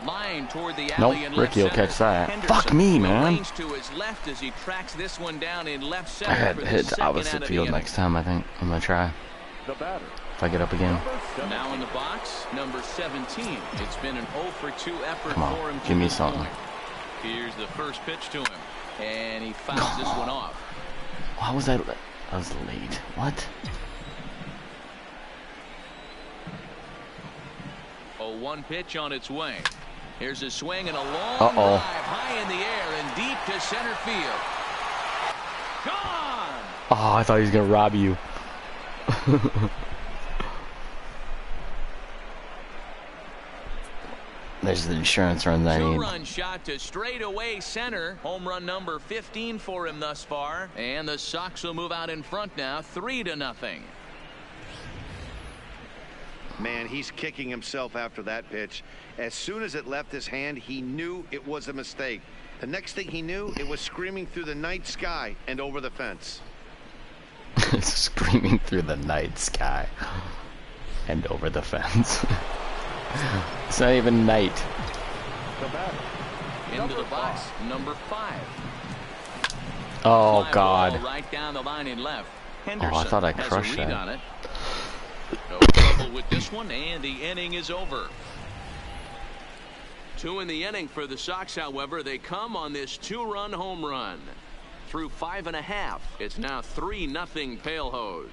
[SPEAKER 4] Line toward the alley and
[SPEAKER 1] Ricky will catch that. Fuck me, man.
[SPEAKER 4] To his left as he tracks this one down in left center.
[SPEAKER 1] I had hit opposite field next time, I think. I'm gonna try.
[SPEAKER 3] The batter.
[SPEAKER 1] If I get up again.
[SPEAKER 4] Now in the box, number 17. It's been an 0 for 2 effort
[SPEAKER 1] Come
[SPEAKER 4] for him.
[SPEAKER 1] on, give me something.
[SPEAKER 4] Here's the first pitch to him. And he fouls this one off.
[SPEAKER 1] Why was I was late. What?
[SPEAKER 4] 0-1 pitch on its way. Here's a swing and a long
[SPEAKER 1] Uh-oh.
[SPEAKER 4] drive high in the air and deep to center field. Gone!
[SPEAKER 1] Oh, I thought he was gonna rob you. There's the insurance run that I need.
[SPEAKER 4] Two-run shot to straightaway center. Home run number 15 for him thus far. And the Sox will move out in front now, 3-0.
[SPEAKER 5] Man, he's kicking himself after that pitch. As soon as it left his hand, he knew it was a mistake. The next thing he knew, it was screaming through the night sky and over the fence.
[SPEAKER 1] Screaming through the night sky and over the fence. It's not even night.
[SPEAKER 4] Into the box, number 5.
[SPEAKER 1] Oh,
[SPEAKER 4] Fly
[SPEAKER 1] God.
[SPEAKER 4] ball right down the line in left.
[SPEAKER 1] Oh, I thought I crushed
[SPEAKER 4] has a read
[SPEAKER 1] that.
[SPEAKER 4] on it. No trouble with this one, and the inning is over. 2 in the inning for the Sox, however. They come on this 2-run home run. Through 5.5, it's now 3-0 Pale Hose.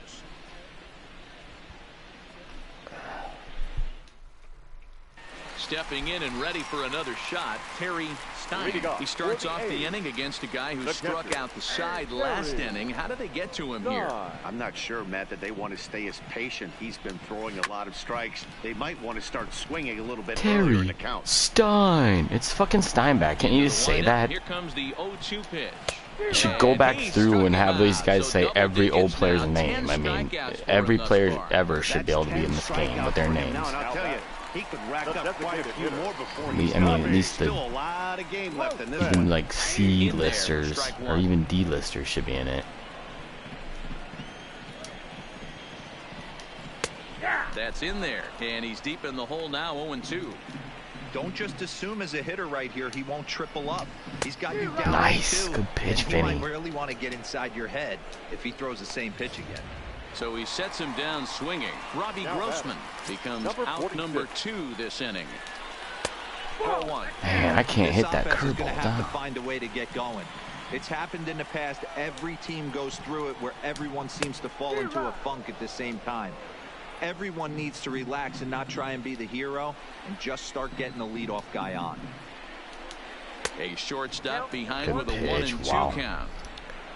[SPEAKER 4] Stepping in and ready for another shot, Terry Stein. He starts off the inning against a guy who struck out the side last inning. How did they get to him here?
[SPEAKER 5] I'm not sure, Matt, that they want to stay as patient. He's been throwing a lot of strikes. They might want to start swinging a little bit earlier in the count.
[SPEAKER 1] Stein. It's fucking Steinbeck. Can't you just say that?
[SPEAKER 4] Here comes the 0-2 pitch.
[SPEAKER 1] You should go back through and have these guys say every old player's name. I mean, every player ever should be able to be in this game with their names.
[SPEAKER 5] Now, and I'll tell you, he could rack up quite a few more before
[SPEAKER 1] I mean, at least the
[SPEAKER 5] still a lot of game left in this
[SPEAKER 1] even
[SPEAKER 5] one.
[SPEAKER 1] like C-listers or even D-listers should be in it.
[SPEAKER 4] That's in there, and he's deep in the hole now, 0-2.
[SPEAKER 6] Don't just assume as a hitter right here he won't triple up. He's got you down.
[SPEAKER 1] Nice, good pitch,
[SPEAKER 6] He
[SPEAKER 1] Vinny.
[SPEAKER 6] might really want to get inside your head if he throws the same pitch again.
[SPEAKER 4] So he sets him down swinging. Robbie Grossman becomes out number 2 this inning. 4-1.
[SPEAKER 1] Man, I can't hit that
[SPEAKER 6] This offense is gonna
[SPEAKER 1] curveball
[SPEAKER 6] have to
[SPEAKER 1] down.
[SPEAKER 6] find a way to get going. It's happened in the past. Every team goes through it where everyone seems to fall into a funk at the same time. Everyone needs to relax and not try and be the hero and just start getting the leadoff guy on.
[SPEAKER 4] A shortstop behind
[SPEAKER 1] Good
[SPEAKER 4] with a
[SPEAKER 1] pitch.
[SPEAKER 4] 1-2
[SPEAKER 1] Wow.
[SPEAKER 4] count.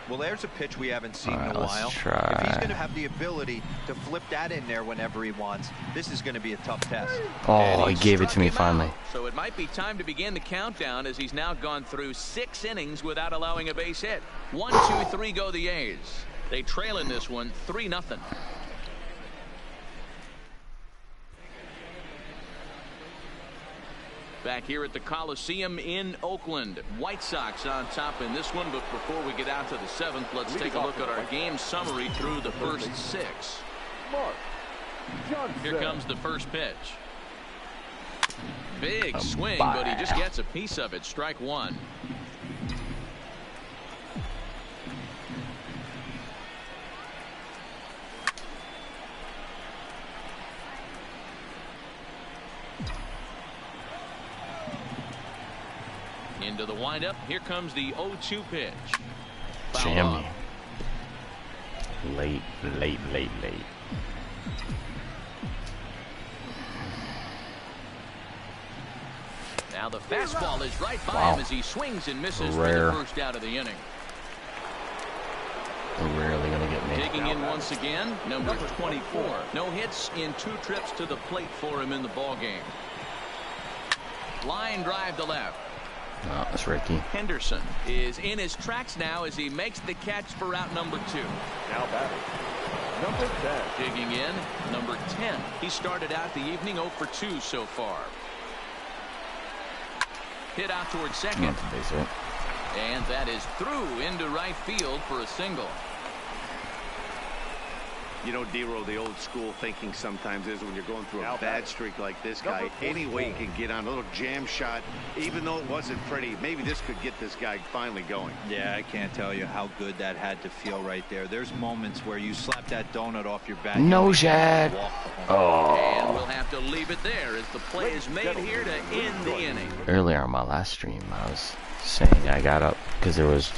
[SPEAKER 6] Well, there's a pitch we haven't seen
[SPEAKER 1] All right,
[SPEAKER 6] in a
[SPEAKER 1] let's
[SPEAKER 6] while.
[SPEAKER 1] try.
[SPEAKER 6] If he's going to have the ability to flip that in there whenever he wants, this is going to be a tough test.
[SPEAKER 1] Oh, he gave it to me finally.
[SPEAKER 4] So it might be time to begin the countdown as he's now gone through 6 innings without allowing a base hit. 1, 2, 3 go the A's. They trail in this one 3-0. Back here at the Coliseum in Oakland. White Sox on top in this one, but before we get out to the 7th, let's take a look at our game summary through the first 6. Here comes the first pitch. Big swing, but he just gets a piece of it. Strike 1. to the windup. Here comes the 0-2 pitch.
[SPEAKER 1] Jammy. Late.
[SPEAKER 4] Now the fastball is right by him as he swings and misses for the first out of the inning.
[SPEAKER 1] They're rarely gonna get me.
[SPEAKER 4] Digging in once again, number 24. No hits in 2 trips to the plate for him in the ball game. Line drive to left.
[SPEAKER 1] No, it's Ricky.
[SPEAKER 4] Henderson is in his tracks now as he makes the catch for out number 2.
[SPEAKER 3] Now batting, number 10.
[SPEAKER 4] Digging in, number 10. He started out the evening 0 for 2 so far. Hit out towards second. And that is through into right field for a single.
[SPEAKER 5] You know, D-Row, the old school thinking sometimes is when you're going through a bad streak like this guy, any way you can get on a little jam shot, even though it wasn't pretty, maybe this could get this guy finally going.
[SPEAKER 6] Yeah, I can't tell you how good that had to feel right there. There's moments where you slap that donut off your back.
[SPEAKER 1] No shot. Oh.
[SPEAKER 4] And we'll have to leave it there as the play is made here to end the inning.
[SPEAKER 1] Earlier on my last stream, I was saying I got up because there was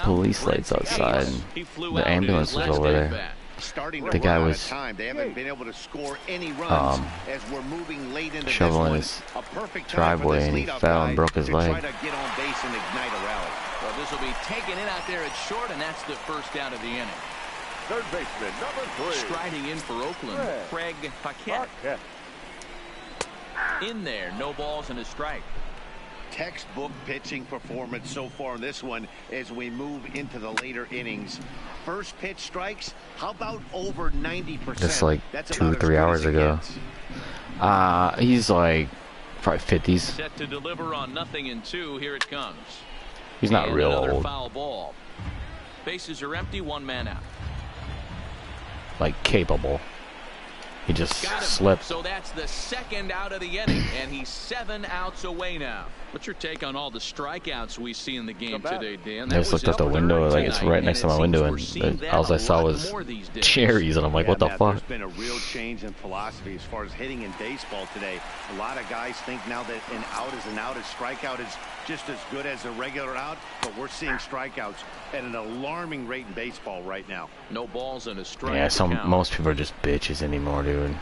[SPEAKER 1] police lights outside and the ambulance was over there. The guy was
[SPEAKER 5] they haven't been able to score any runs as we're moving late into
[SPEAKER 1] shoveling his driveway and he fell and broke his leg.
[SPEAKER 5] Try to get on base and ignite a rally.
[SPEAKER 4] Well, this will be taken in out there at short, and that's the first out of the inning.
[SPEAKER 3] Third baseman, number 3.
[SPEAKER 4] Striding in for Oakland, Craig Paquette. In there, no balls and a strike.
[SPEAKER 5] Textbook pitching performance so far in this one as we move into the later innings. First pitch strikes, how about over 90%?
[SPEAKER 1] That's like 2 or 3 hours ago. He's like probably 50s.
[SPEAKER 4] Set to deliver on 0-2. Here it comes.
[SPEAKER 1] He's not real old.
[SPEAKER 4] Foul ball. Bases are empty, 1 man out.
[SPEAKER 1] Like capable. He just slipped.
[SPEAKER 4] So that's the second out of the inning, and he's 7 outs away now. What's your take on all the strikeouts we see in the game today, Dan?
[SPEAKER 1] I just looked out the window, like it's right next to my window, and all I saw was cherries, and I'm like, what the fuck?
[SPEAKER 5] There's been a real change in philosophy as far as hitting in baseball today. A lot of guys think now that an out is an out, a strikeout is just as good as a regular out, but we're seeing strikeouts at an alarming rate in baseball right now.
[SPEAKER 4] No balls and a strike.
[SPEAKER 1] Yeah, most people are just bitches anymore, dude.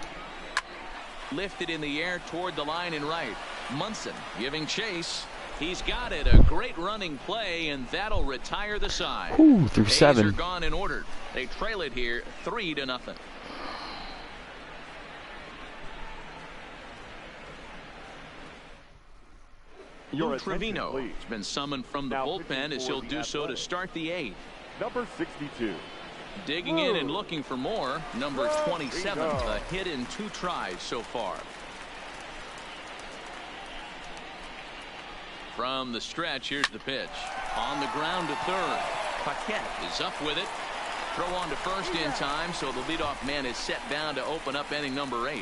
[SPEAKER 4] Lifted in the air toward the line and right. Munson giving chase. He's got it. A great running play, and that'll retire the side.
[SPEAKER 1] Ooh, through
[SPEAKER 4] A's
[SPEAKER 1] 7.
[SPEAKER 4] are gone in order. They trail it here 3-0. Lou Trevino has been summoned from the bullpen as he'll do so to start the 8th.
[SPEAKER 3] Number 62.
[SPEAKER 4] Digging in and looking for more. Number 27. A hit in 2 tries so far. From the stretch, here's the pitch. On the ground to third. Paquette is up with it. Throw on to first in time, so the leadoff man is set down to open up inning number 8.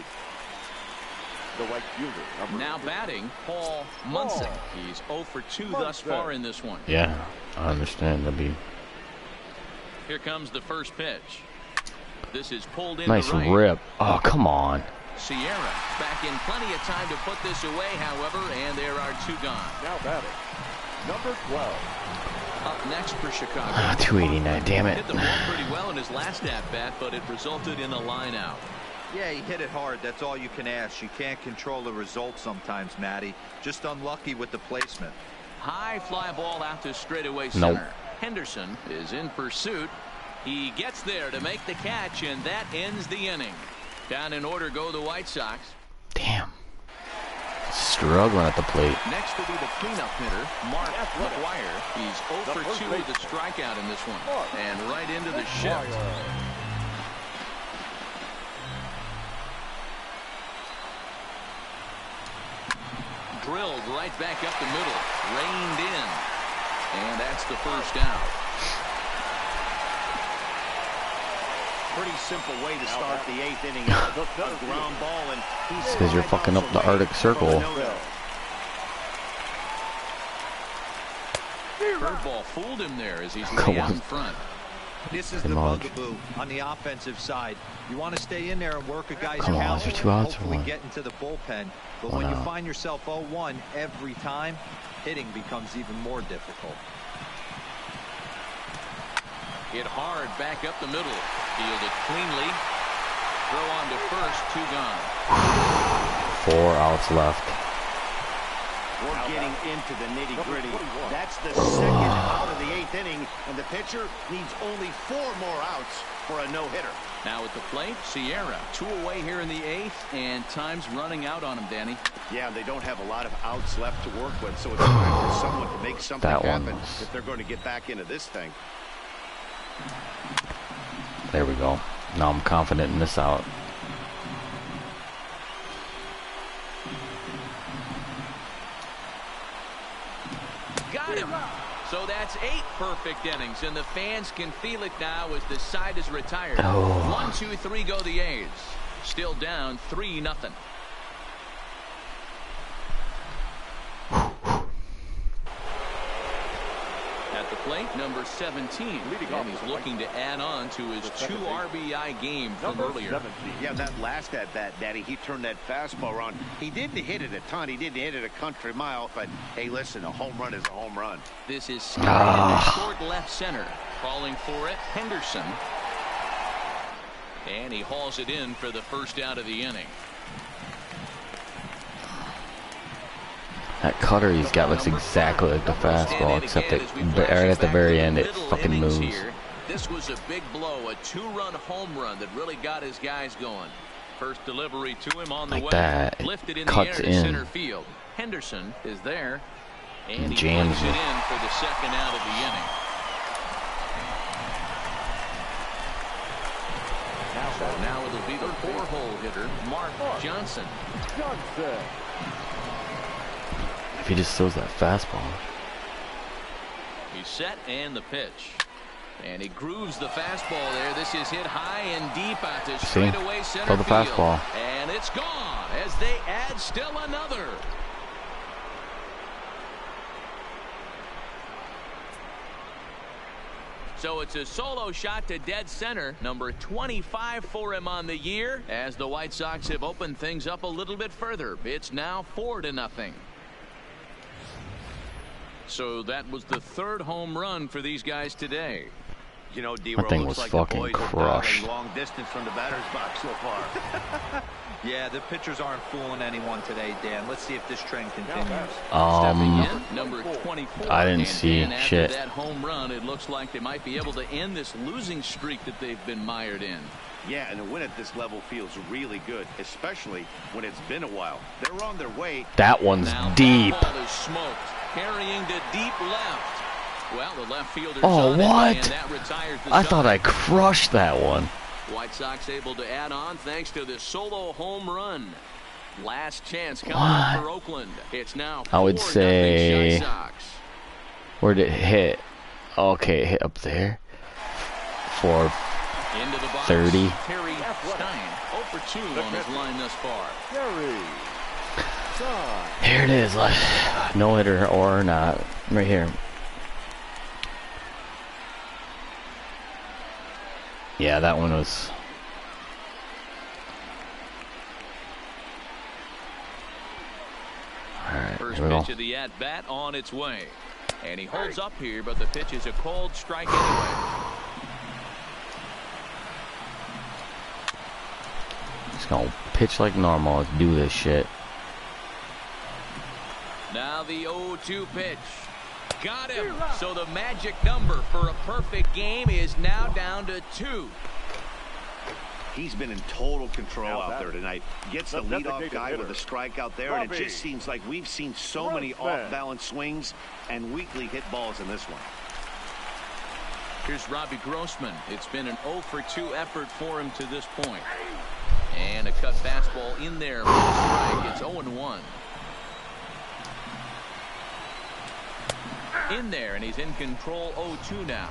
[SPEAKER 3] The right fielder.
[SPEAKER 4] Now batting, Paul Munson. He's 0 for 2 thus far in this one.
[SPEAKER 1] Yeah, I understand. That'd be.
[SPEAKER 4] Here comes the first pitch. This is pulled in.
[SPEAKER 1] Nice rip. Oh, come on.
[SPEAKER 4] Sierra back in plenty of time to put this away, however, and there are 2 gone.
[SPEAKER 3] Now batting, number 12.
[SPEAKER 4] Up next for Chicago.
[SPEAKER 1] 289, damn it.
[SPEAKER 4] Hit the ball pretty well in his last at-bat, but it resulted in a line out.
[SPEAKER 6] Yeah, he hit it hard. That's all you can ask. You can't control the result sometimes, Matty. Just unlucky with the placement.
[SPEAKER 4] High fly ball out to straightaway center. Henderson is in pursuit. He gets there to make the catch, and that ends the inning. Down in order go the White Sox.
[SPEAKER 1] Damn. Struggling at the plate.
[SPEAKER 4] Next will be the cleanup hitter, Mark McGuire. He's 0 for 2 with a strikeout in this one. And right into the shift. Drilled right back up the middle. Reined in. And that's the first out.
[SPEAKER 5] Pretty simple way to start the 8th inning out. A ground ball, and he's
[SPEAKER 1] because you're fucking up the Arctic Circle.
[SPEAKER 4] Curveball fooled him there as he's way out in front.
[SPEAKER 6] This is the bugaboo on the offensive side. You want to stay in there and work a guy's count, hopefully get into the bullpen. But when you find yourself 0-1 every time, hitting becomes even more difficult.
[SPEAKER 4] Hit hard back up the middle. Fielded cleanly. Throw on to first, 2 gone.
[SPEAKER 1] 4 outs left.
[SPEAKER 5] We're getting into the nitty-gritty. That's the second out of the 8th inning, and the pitcher needs only 4 more outs for a no-hitter.
[SPEAKER 4] Now at the plate, Sierra. 2 away here in the 8th, and time's running out on him, Danny.
[SPEAKER 5] Yeah, they don't have a lot of outs left to work with, so it's time for someone to make something happen if they're going to get back into this thing.
[SPEAKER 1] There we go. Now I'm confident in this out.
[SPEAKER 4] Got him. So that's 8 perfect innings, and the fans can feel it now as the side is retired. 1, 2, 3 go the A's. Still down 3-0. At the plate, number 17, and he's looking to add on to his 2 RBI game from earlier.
[SPEAKER 5] Yeah, that last at-bat, Daddy, he turned that fastball around. He didn't hit it a ton. He didn't hit it a country mile, but hey, listen, a home run is a home run.
[SPEAKER 4] This is Scott toward left center. Calling for it, Henderson. And he hauls it in for the first out of the inning.
[SPEAKER 1] That cutter he's got looks exactly like the fastball, except that right at the very end it fucking moves.
[SPEAKER 4] This was a big blow, a 2-run home run that really got his guys going. First delivery to him on the way.
[SPEAKER 1] That
[SPEAKER 4] lifted in
[SPEAKER 1] cuts
[SPEAKER 4] the air to center field. Henderson is there, and he
[SPEAKER 1] jams
[SPEAKER 4] plays it in for the second out of the inning. So now it'll be the 4-hole hitter, Mark Johnson.
[SPEAKER 1] If he just throws that fastball.
[SPEAKER 4] He's set and the pitch. And he grooves the fastball there. This is hit high and deep out to straightaway center
[SPEAKER 1] throw the
[SPEAKER 4] field.
[SPEAKER 1] fastball.
[SPEAKER 4] And it's gone as they add still another. So it's a solo shot to dead center, number 25 for him on the year, as the White Sox have opened things up a little bit further. It's now 4-0. So that was the 3rd home run for these guys today.
[SPEAKER 5] You know,
[SPEAKER 1] That thing was fucking crushed.
[SPEAKER 5] Long distance from the batter's box so far.
[SPEAKER 6] Yeah, the pitchers aren't fooling anyone today, Dan. Let's see if this trend continues.
[SPEAKER 4] Number 24.
[SPEAKER 1] I didn't see shit.
[SPEAKER 4] After that home run, it looks like they might be able to end this losing streak that they've been mired in.
[SPEAKER 5] Yeah, and a win at this level feels really good, especially when it's been a while. They're on their way.
[SPEAKER 1] That one's
[SPEAKER 4] now
[SPEAKER 1] deep.
[SPEAKER 4] That ball is smoked, carrying to deep left. Well, the left fielder's
[SPEAKER 1] oh,
[SPEAKER 4] on
[SPEAKER 1] what?
[SPEAKER 4] It, and that retires the
[SPEAKER 1] I
[SPEAKER 4] side.
[SPEAKER 1] thought I crushed that one.
[SPEAKER 4] White Sox able to add on thanks to the solo home run. Last chance coming up for Oakland. It's now 4-0
[SPEAKER 1] I would say.
[SPEAKER 4] Chi Sox.
[SPEAKER 1] Where did it hit? Okay, it hit up there. For
[SPEAKER 4] Into the box,
[SPEAKER 1] 30.
[SPEAKER 4] Terry Stein, 0 for 2 on his line thus far.
[SPEAKER 1] Here it is, like no hitter or not, right here. Yeah, that one was. All right,
[SPEAKER 4] First
[SPEAKER 1] here we go.
[SPEAKER 4] pitch of the at bat on its way, and he holds up here, but the pitch is a cold strike anyway.
[SPEAKER 1] Just gonna pitch like normal. Let's do this shit.
[SPEAKER 4] Now the 0-2 pitch. Got him. So the magic number for a perfect game is now down to 2.
[SPEAKER 5] He's been in total control out there tonight. Gets the leadoff guy with a strikeout there, and it just seems like we've seen so many off-balance swings and weakly hit balls in this one.
[SPEAKER 4] Here's Robbie Grossman. It's been an 0 for 2 effort for him to this point. And a cut fastball in there for the strike. It's 0-1. In there, and he's in control 0-2 now.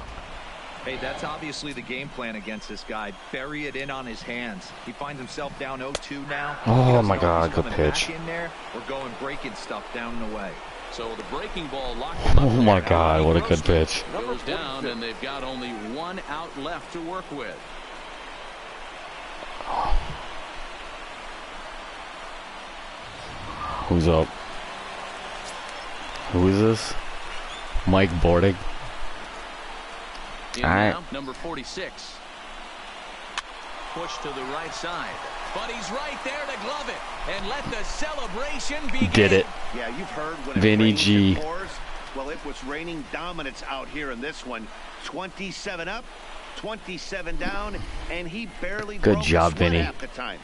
[SPEAKER 6] Hey, that's obviously the game plan against this guy. Bury it in on his hands. He finds himself down 0-2 now.
[SPEAKER 1] Oh my God, good pitch.
[SPEAKER 6] Back in there, we're going breaking stuff down and away.
[SPEAKER 4] So the breaking ball locked him up.
[SPEAKER 1] Oh my God, what a good pitch.
[SPEAKER 4] Goes down, and they've got only one out left to work with.
[SPEAKER 1] Who's up? Who is this? Mike Bordig.
[SPEAKER 4] All right. Number 46. Push to the right side. But he's right there to glove it and let the celebration begin.
[SPEAKER 1] Did it.
[SPEAKER 5] Yeah, you've heard when
[SPEAKER 1] Vinny G.
[SPEAKER 5] Pours. Well, it was raining dominance out here in this one. 27 up, 27 down, and he barely
[SPEAKER 1] Good
[SPEAKER 5] broke
[SPEAKER 1] job,
[SPEAKER 5] a sweat
[SPEAKER 1] Vinny.
[SPEAKER 5] half the time.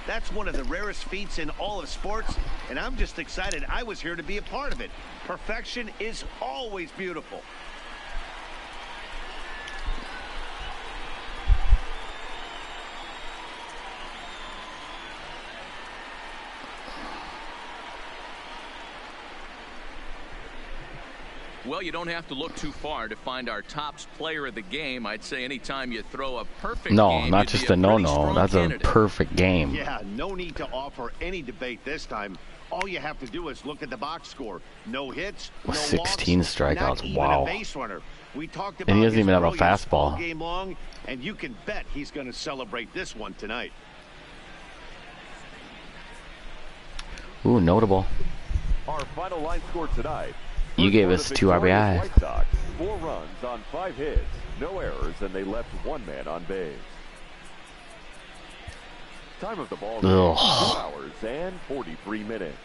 [SPEAKER 5] That's one of the rarest feats in all of sports, and I'm just excited I was here to be a part of it. Perfection is always beautiful.
[SPEAKER 4] Well, you don't have to look too far to find our top player of the game. I'd say anytime you throw a perfect
[SPEAKER 1] No,
[SPEAKER 4] game,
[SPEAKER 1] not just a no-no. That's a perfect game.
[SPEAKER 5] Yeah, no need to offer any debate this time. All you have to do is look at the box score. No hits, no
[SPEAKER 1] 16
[SPEAKER 5] walks,
[SPEAKER 1] strikeouts.
[SPEAKER 5] not even
[SPEAKER 1] Wow.
[SPEAKER 5] a base runner. We talked about
[SPEAKER 1] And he doesn't
[SPEAKER 5] his
[SPEAKER 1] even have a
[SPEAKER 5] brilliance
[SPEAKER 1] fastball.
[SPEAKER 5] all game long, and you can bet he's going to celebrate this one tonight.
[SPEAKER 1] Ooh, notable.
[SPEAKER 3] Our final line score tonight.
[SPEAKER 1] You gave us 2 RBI.
[SPEAKER 3] White Sox, 4 runs on 5 hits, no errors, and they left 1 man on base. Time of the ball game, 2 hours and 43 minutes.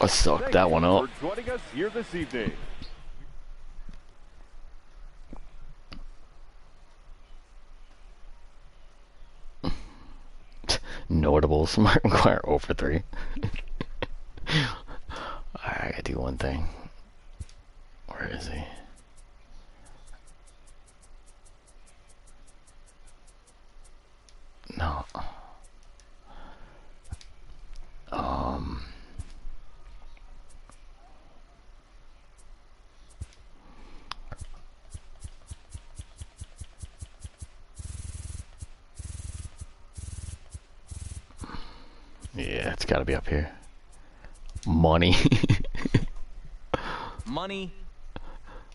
[SPEAKER 1] I sucked
[SPEAKER 3] Thank
[SPEAKER 1] that
[SPEAKER 3] you
[SPEAKER 1] one up.
[SPEAKER 3] for joining us here this evening.
[SPEAKER 1] Notables. Mark McGuire 0 for 3. I gotta do one thing. Where is he? No. Yeah, it's gotta be up here. Money.
[SPEAKER 4] Money,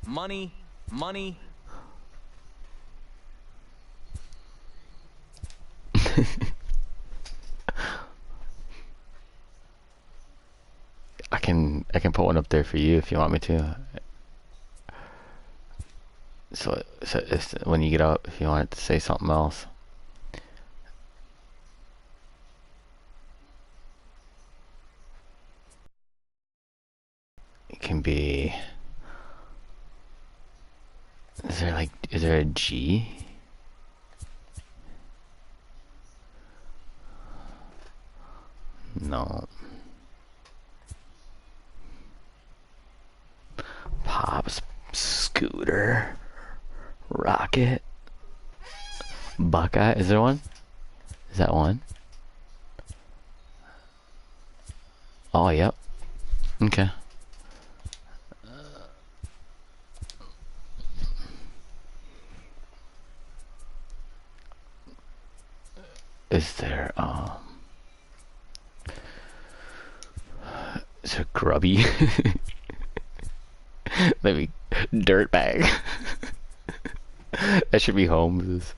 [SPEAKER 4] money, money.
[SPEAKER 1] I can put one up there for you if you want me to. So it's, when you get up, if you want to say something else. It can be. Is there a G? No. Pops, Scooter, Rocket, Buckeye. Is there one? Is that one? Oh, yep. Okay. Is there, is there Grubby? Maybe Dirtbag. That should be Holmes's.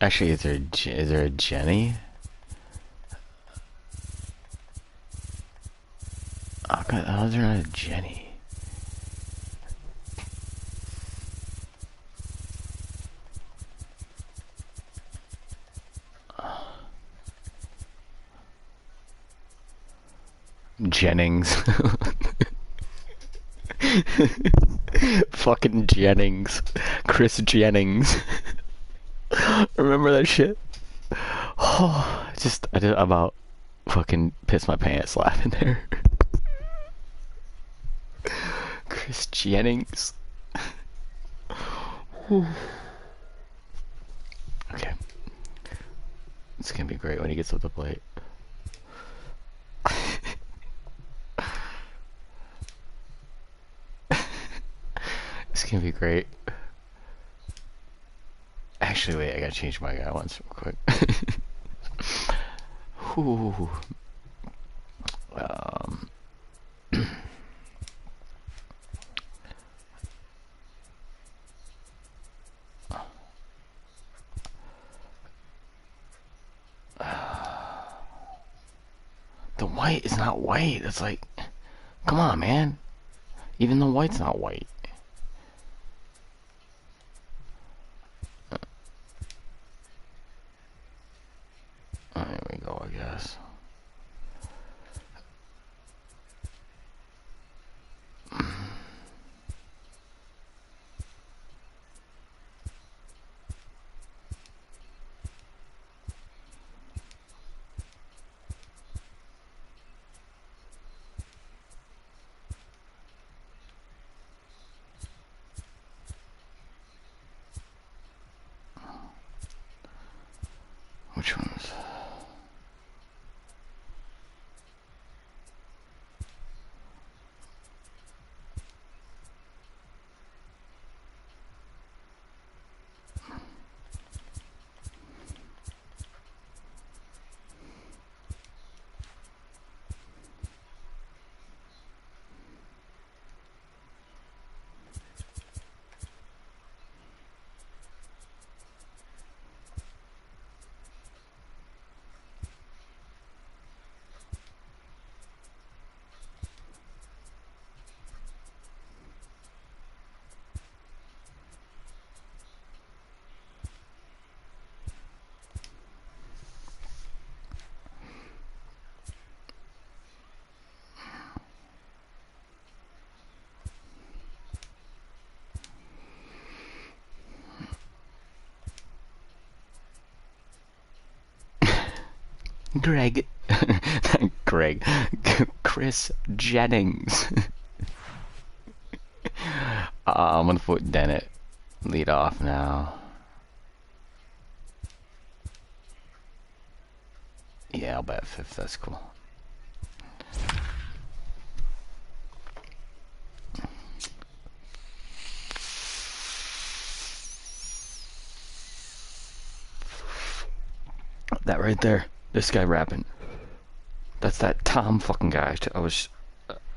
[SPEAKER 1] Actually, is there a Jenny? Oh God, how is there not a Jenny? Jennings. Fucking Jennings. Chris Jennings. Remember that shit? Oh, I did about fucking piss my pants laughing there. Chris Jennings. Okay. It's gonna be great when he gets up the plate. It's gonna be great. Actually, wait, I gotta change my guy once real quick. Whew. The white is not white. It's like, come on, man. Even the white's not white. There we go, I guess. Which ones? Chris Jennings. I'm gonna put Dennett lead off now. Yeah, I'll bet fifth. That's cool. That right there. This guy rapping. That's that Tom fucking guy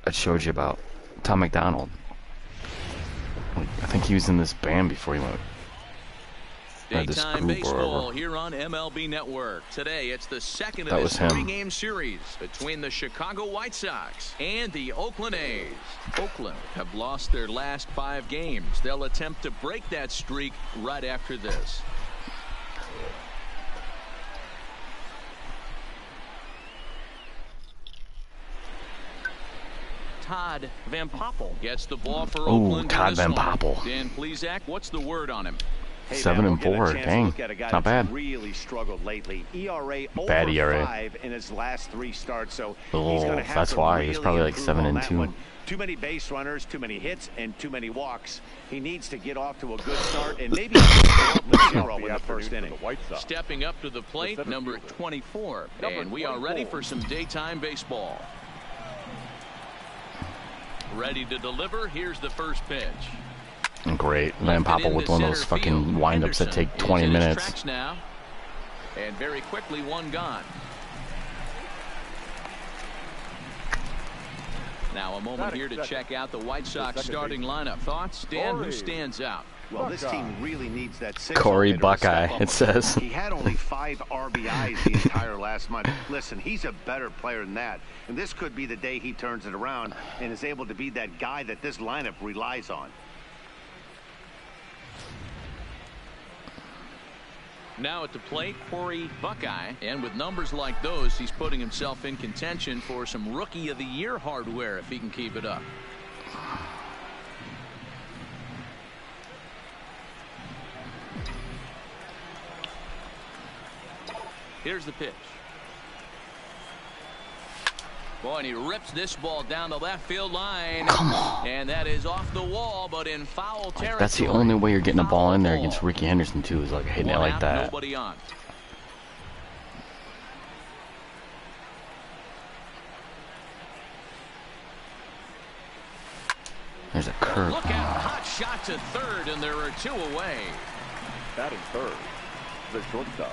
[SPEAKER 1] I showed you about. Tom McDonald. I think he was in this band before he went.
[SPEAKER 4] Daytime baseball here on MLB Network. Today, it's the second of this three-game series between the Chicago White Sox and the Oakland A's. Oakland have lost their last 5 games. They'll attempt to break that streak right after this. Todd Van Poppel gets the ball for Oakland.
[SPEAKER 1] Todd Van Poppel.
[SPEAKER 4] Dan Plesac, what's the word on him?
[SPEAKER 5] Hey,
[SPEAKER 1] 7 and 4, dang, not bad.
[SPEAKER 5] Really struggled lately. ERA
[SPEAKER 1] bad
[SPEAKER 5] over
[SPEAKER 1] ERA.
[SPEAKER 5] 5 in his last 3 starts, so
[SPEAKER 1] he's
[SPEAKER 5] gonna have
[SPEAKER 1] that's
[SPEAKER 5] to
[SPEAKER 1] why
[SPEAKER 5] really
[SPEAKER 1] he's probably like 7 and 2.
[SPEAKER 5] One. Too many base runners, too many hits, and too many walks. He needs to get off to a good start and maybe in the first inning.
[SPEAKER 4] Stepping up to the plate, number 24, and we are ready for some daytime baseball. Ready to deliver. Here's the first pitch.
[SPEAKER 1] Great. Van Poppel with one of those fucking windups that take 20 minutes.
[SPEAKER 4] Now, and very quickly, one gone. Now a moment here to check out the White Sox starting lineup. Thoughts, Dan? Who stands out?
[SPEAKER 5] Well, this team really needs that
[SPEAKER 1] Corey Buckeye, it says.
[SPEAKER 5] He had only 5 RBIs the entire last month. Listen, he's a better player than that. And this could be the day he turns it around and is able to be that guy that this lineup relies on.
[SPEAKER 4] Now at the plate, Corey Buckeye. And with numbers like those, he's putting himself in contention for some Rookie of the Year hardware if he can keep it up. Here's the pitch. Boy, and he rips this ball down the left field line.
[SPEAKER 1] Come on.
[SPEAKER 4] And that is off the wall, but in foul territory.
[SPEAKER 1] That's the only way you're getting a ball in there against Ricky Henderson, too, is like hitting it like that.
[SPEAKER 4] Nobody on.
[SPEAKER 1] There's a curve.
[SPEAKER 4] Look out, hot shot to third, and there are 2 away.
[SPEAKER 3] Batting third, the shortstop,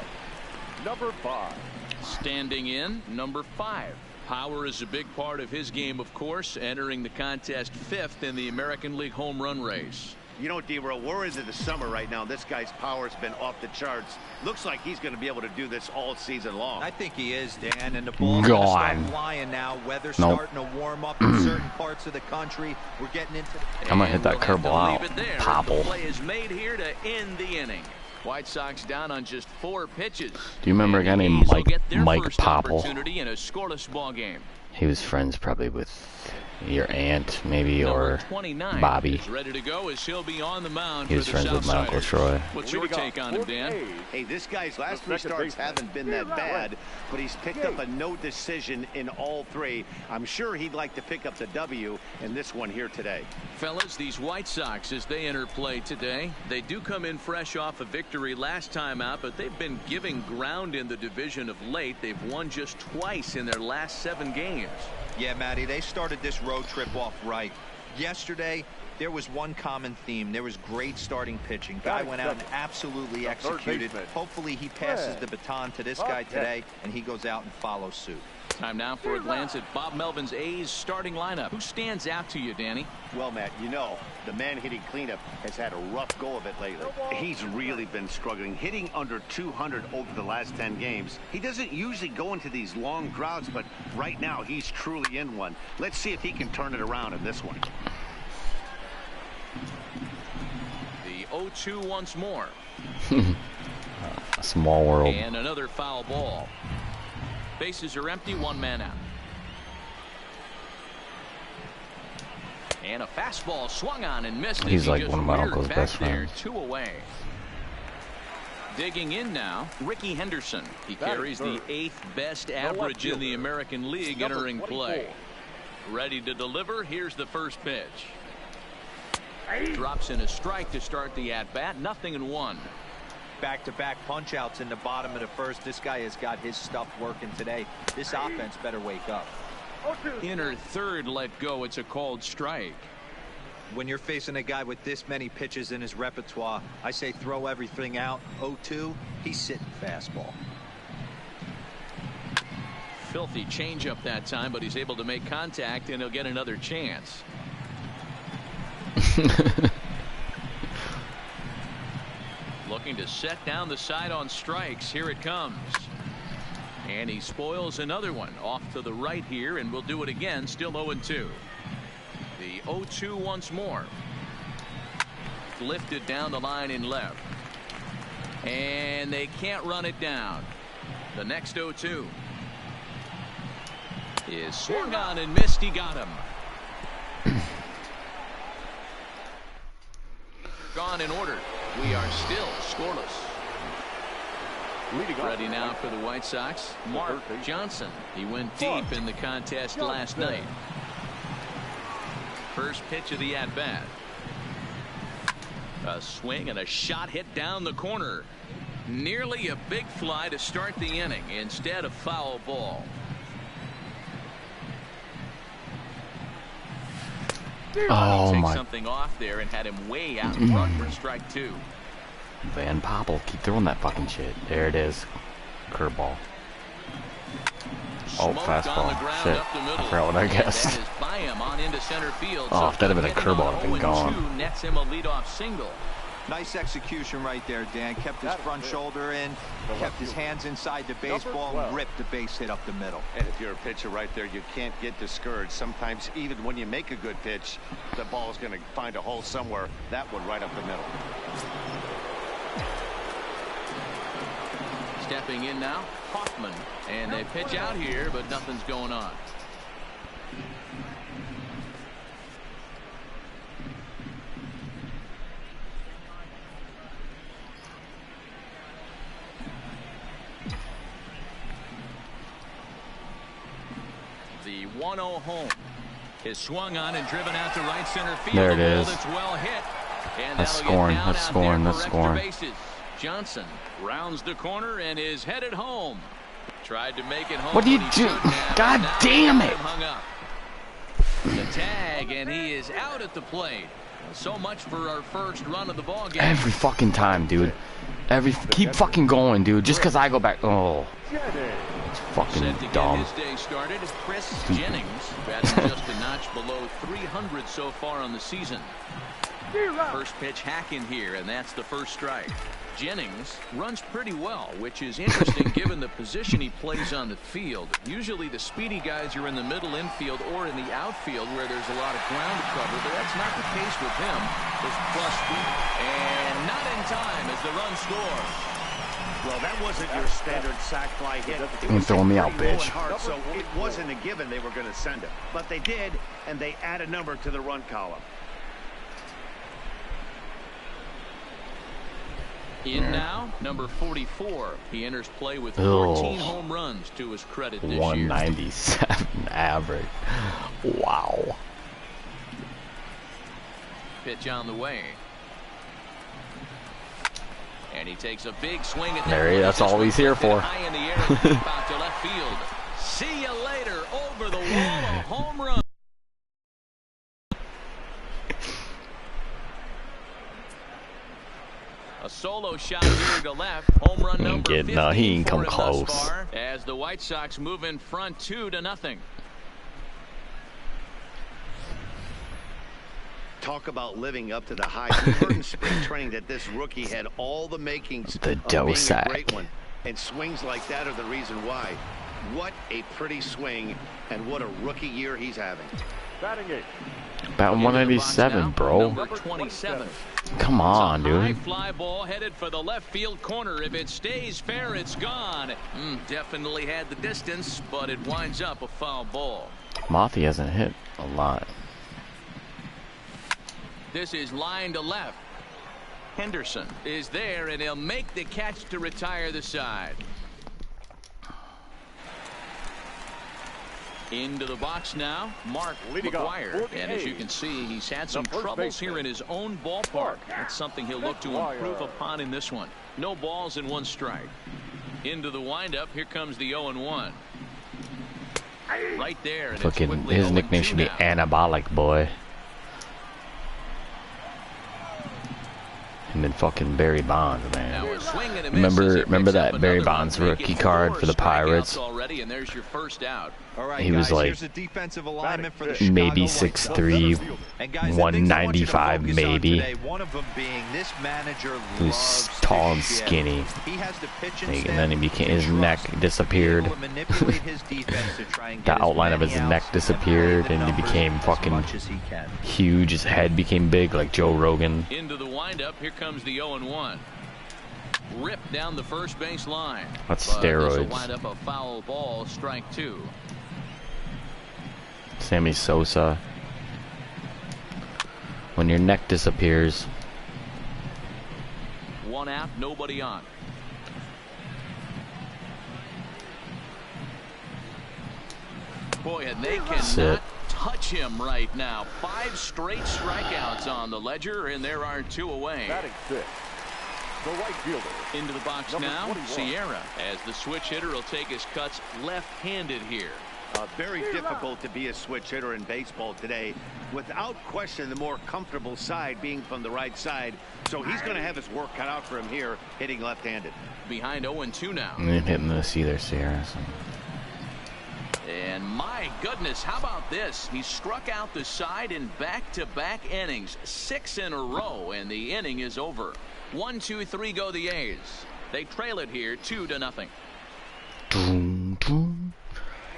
[SPEAKER 3] number 5.
[SPEAKER 4] Standing in, number 5. Power is a big part of his game, of course, entering the contest 5th in the American League home run race.
[SPEAKER 5] You know, D-Roll, we're into the summer right now. This guy's power's been off the charts. Looks like he's going to be able to do this all season long.
[SPEAKER 6] I think he is, Dan, and the ball's going to start flying now. Weather's starting to warm up in certain parts of the country. We're getting into the...
[SPEAKER 1] I'm going to hit that curveball out. Popple.
[SPEAKER 4] The play is made here to end the inning. White Sox down on just 4 pitches.
[SPEAKER 1] Do you remember a guy named Mike Popple?
[SPEAKER 4] Opportunity in a scoreless ball game.
[SPEAKER 1] He was friends probably with your aunt, maybe, or Bobby.
[SPEAKER 4] Ready to go as he'll be on the mound.
[SPEAKER 1] He was friends with my Uncle Troy.
[SPEAKER 4] What's your take on him, Dan?
[SPEAKER 5] Hey, this guy's last 3 starts haven't been that bad, but he's picked up a no decision in all 3. I'm sure he'd like to pick up the W in this one here today.
[SPEAKER 4] Fellas, these White Sox, as they enter play today, they do come in fresh off a victory last time out, but they've been giving ground in the division of late. They've won just twice in their last 7 games.
[SPEAKER 6] Yeah, Matty, they started this road trip off right. Yesterday, there was one common theme. There was great starting pitching. Guy went out and absolutely executed. Hopefully he passes the baton to this guy today, and he goes out and follows suit.
[SPEAKER 4] Time now for a glance at Bob Melvin's A's starting lineup. Who stands out to you, Danny?
[SPEAKER 5] Well, Matt, you know, the man hitting cleanup has had a rough go of it lately. He's really been struggling, hitting under 200 over the last 10 games. He doesn't usually go into these long droughts, but right now he's truly in one. Let's see if he can turn it around in this one.
[SPEAKER 4] The 0-2 once more.
[SPEAKER 1] A small world.
[SPEAKER 4] And another foul ball. Bases are empty, 1 man out. And a fastball swung on and missed.
[SPEAKER 1] He's like one of my uncle's best friends.
[SPEAKER 4] 2 away. Digging in now, Ricky Henderson. He carries the 8th best average in the American League entering play. Ready to deliver. Here's the first pitch. Drops in a strike to start the at-bat. 0-1.
[SPEAKER 6] Back-to-back punch-outs in the bottom of the first. This guy has got his stuff working today. This offense better wake up.
[SPEAKER 4] Inner third let go. It's a called strike.
[SPEAKER 6] When you're facing a guy with this many pitches in his repertoire, I say throw everything out. 0-2, he's sitting fastball.
[SPEAKER 4] Filthy changeup that time, but he's able to make contact, and he'll get another chance. Looking to set down the side on strikes. Here it comes. And he spoils another one off to the right here, and we'll do it again. Still 0-2. The 0-2 once more. Lifted down the line in left. And they can't run it down. The next 0-2 is swung on and missed. He got him. Gone in order. We are still scoreless. Ready now for the White Sox, Mark Johnson. He went deep in the contest last night. First pitch of the at-bat. A swing and a shot hit down the corner. Nearly a big fly to start the inning. Instead, a foul ball.
[SPEAKER 1] Oh my!
[SPEAKER 4] Something off there and had him way out in front for strike 2.
[SPEAKER 1] Van Poppel, keep throwing that fucking shit. There it is. Curveball. Oh, fastball. Shit. I forgot what I guessed. Oh, if that had been a curveball, I'd have been gone.
[SPEAKER 4] Nets him a leadoff single.
[SPEAKER 6] Nice execution right there, Dan. Kept his front shoulder in, kept his hands inside the baseball, and ripped the base hit up the middle.
[SPEAKER 5] And if you're a pitcher right there, you can't get discouraged. Sometimes even when you make a good pitch, the ball is going to find a hole somewhere. That one right up the middle.
[SPEAKER 4] Stepping in now, Hoffman. And they pitch out here, but nothing's going on. 1-0 home. Is swung on and driven out to right center field.
[SPEAKER 1] There it is.
[SPEAKER 4] That's well hit. And
[SPEAKER 1] that's scoring. That's scoring. That's scoring.
[SPEAKER 4] Johnson rounds the corner and is headed home. Tried to make it home.
[SPEAKER 1] What do you do? God damn it!
[SPEAKER 4] Hung up. The tag, and he is out at the plate. So much for our first run of the ball game.
[SPEAKER 1] Every fucking time, dude. Keep fucking going, dude. Just because I go back. Oh, it's fucking dumb.
[SPEAKER 4] His day started. Chris Jennings batting just a notch below 300 so far on the season. First pitch hack in here, and that's the first strike. Jennings runs pretty well, which is interesting given the position he plays on the field. Usually the speedy guys are in the middle infield or in the outfield where there's a lot of ground to cover, but that's not the case with him. His plus speed, and not in time as the run scores.
[SPEAKER 5] Well, that wasn't your standard sac fly hit.
[SPEAKER 1] You're throwing me out, bitch.
[SPEAKER 5] Hard, so it wasn't a given they were going to send it. But they did, and they add a number to the run column.
[SPEAKER 4] In now, number 44. He enters play with 14 home runs to his credit this
[SPEAKER 1] 197
[SPEAKER 4] year.
[SPEAKER 1] average. Wow.
[SPEAKER 4] Pitch on the way. And he takes a big swing at
[SPEAKER 1] Larry, that's all he's here for.
[SPEAKER 4] High in the air, out to left field. See you later. Over the wall, a home run. A solo shot here to left. Home run number 15
[SPEAKER 1] no, he ain't come
[SPEAKER 4] for him
[SPEAKER 1] close.
[SPEAKER 4] thus far, as the White Sox move in front 2-0.
[SPEAKER 5] Talk about living up to the hype. We heard in spring training that this rookie had all the makings of being a great one. And swings like that are the reason why. What a pretty swing, and what a rookie year he's having.
[SPEAKER 3] Batting eight.
[SPEAKER 1] Batting 197, bro.
[SPEAKER 4] Number 27.
[SPEAKER 1] Come on, dude.
[SPEAKER 4] High fly ball headed for the left field corner. If it stays fair, it's gone. Definitely had the distance, but it winds up a foul ball.
[SPEAKER 1] Mothy hasn't hit a lot.
[SPEAKER 4] This is line to left. Henderson is there, and he'll make the catch to retire the side. Into the box now, Mark McGuire. And as you can see, he's had some troubles here in his own ballpark. That's something he'll look to improve upon in this one. No balls and 1 strike. Into the windup, here comes the 0-1. Right there. And
[SPEAKER 1] fucking his nickname should be Anabolic Boy. And then fucking Barry Bonds, man. Remember that Barry Bonds rookie card for the Pirates?
[SPEAKER 4] Already, and there's your first out.
[SPEAKER 1] He was like maybe 6'3", 195 maybe. He was tall and skinny. And then he became, his neck disappeared. The outline of his neck disappeared, and he became fucking huge. His head became big like Joe Rogan.
[SPEAKER 4] Into the windup, here comes the 0-1. Ripped down the first base line.
[SPEAKER 1] That's steroids.
[SPEAKER 4] Wind up a foul ball, strike 2.
[SPEAKER 1] Sammy Sosa. When your neck disappears.
[SPEAKER 4] 1 out, nobody on. Boy, and they cannot touch him right now. 5 straight strikeouts on the ledger, and there are 2 away.
[SPEAKER 3] Batting 6. The right fielder.
[SPEAKER 4] Into the box now, 21. Sierra, as the switch hitter will take his cuts left-handed here.
[SPEAKER 5] Very difficult to be a switch hitter in baseball today. Without question, the more comfortable side being from the right side. So he's going to have his work cut out for him here, hitting left-handed.
[SPEAKER 4] Behind 0-2 now.
[SPEAKER 1] I didn't hit this either, Sierra. So.
[SPEAKER 4] And my goodness, how about this? He struck out the side in back-to-back innings. 6 in a row, and the inning is over. 1, 2, 3 go the A's. They trail it here 2-0.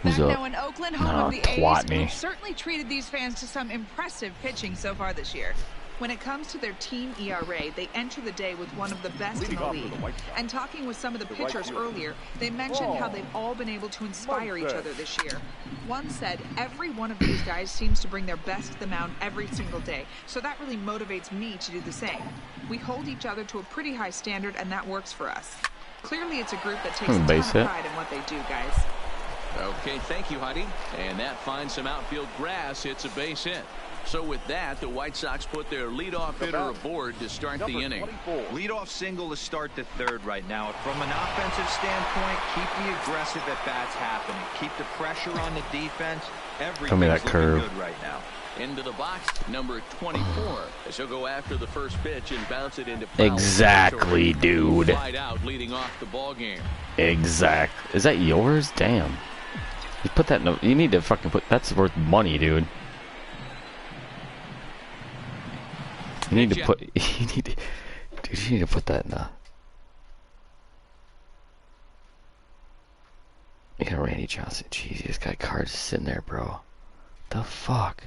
[SPEAKER 7] Back now in Oakland, home of the A's, we've certainly treated these fans to some impressive pitching so far this year. When it comes to their team ERA, they enter the day with one of the best in the league. And talking with some of the pitchers earlier, they mentioned how they've all been able to inspire each other this year. One said, every one of these guys seems to bring their best to the mound every single day, so that really motivates me to do the same. We hold each other to a pretty high standard, and that works for us. Clearly, it's a group that takes a ton of pride in what they do, guys.
[SPEAKER 4] Okay, thank you, Heidi. And that finds some outfield grass. It's a base hit. So with that, the White Sox put their leadoff hitter aboard to start the inning.
[SPEAKER 6] Leadoff single to start the third right now. From an offensive standpoint, keep the aggressive at-bats happening. Keep the pressure on the defense. Everything's looking good right now.
[SPEAKER 4] Into the box, number 24. As he'll go after the first pitch and bounce it into foul.
[SPEAKER 1] Exactly, dude.
[SPEAKER 4] Right out, leading off the ball game.
[SPEAKER 1] Exact. Is that yours? Damn. You put that in the, you need to fucking put, that's worth money, dude. You need to put, you need to, dude, you need to put that in the, you got Randy Johnson. Jeez, this guy cards sitting there, bro. The fuck?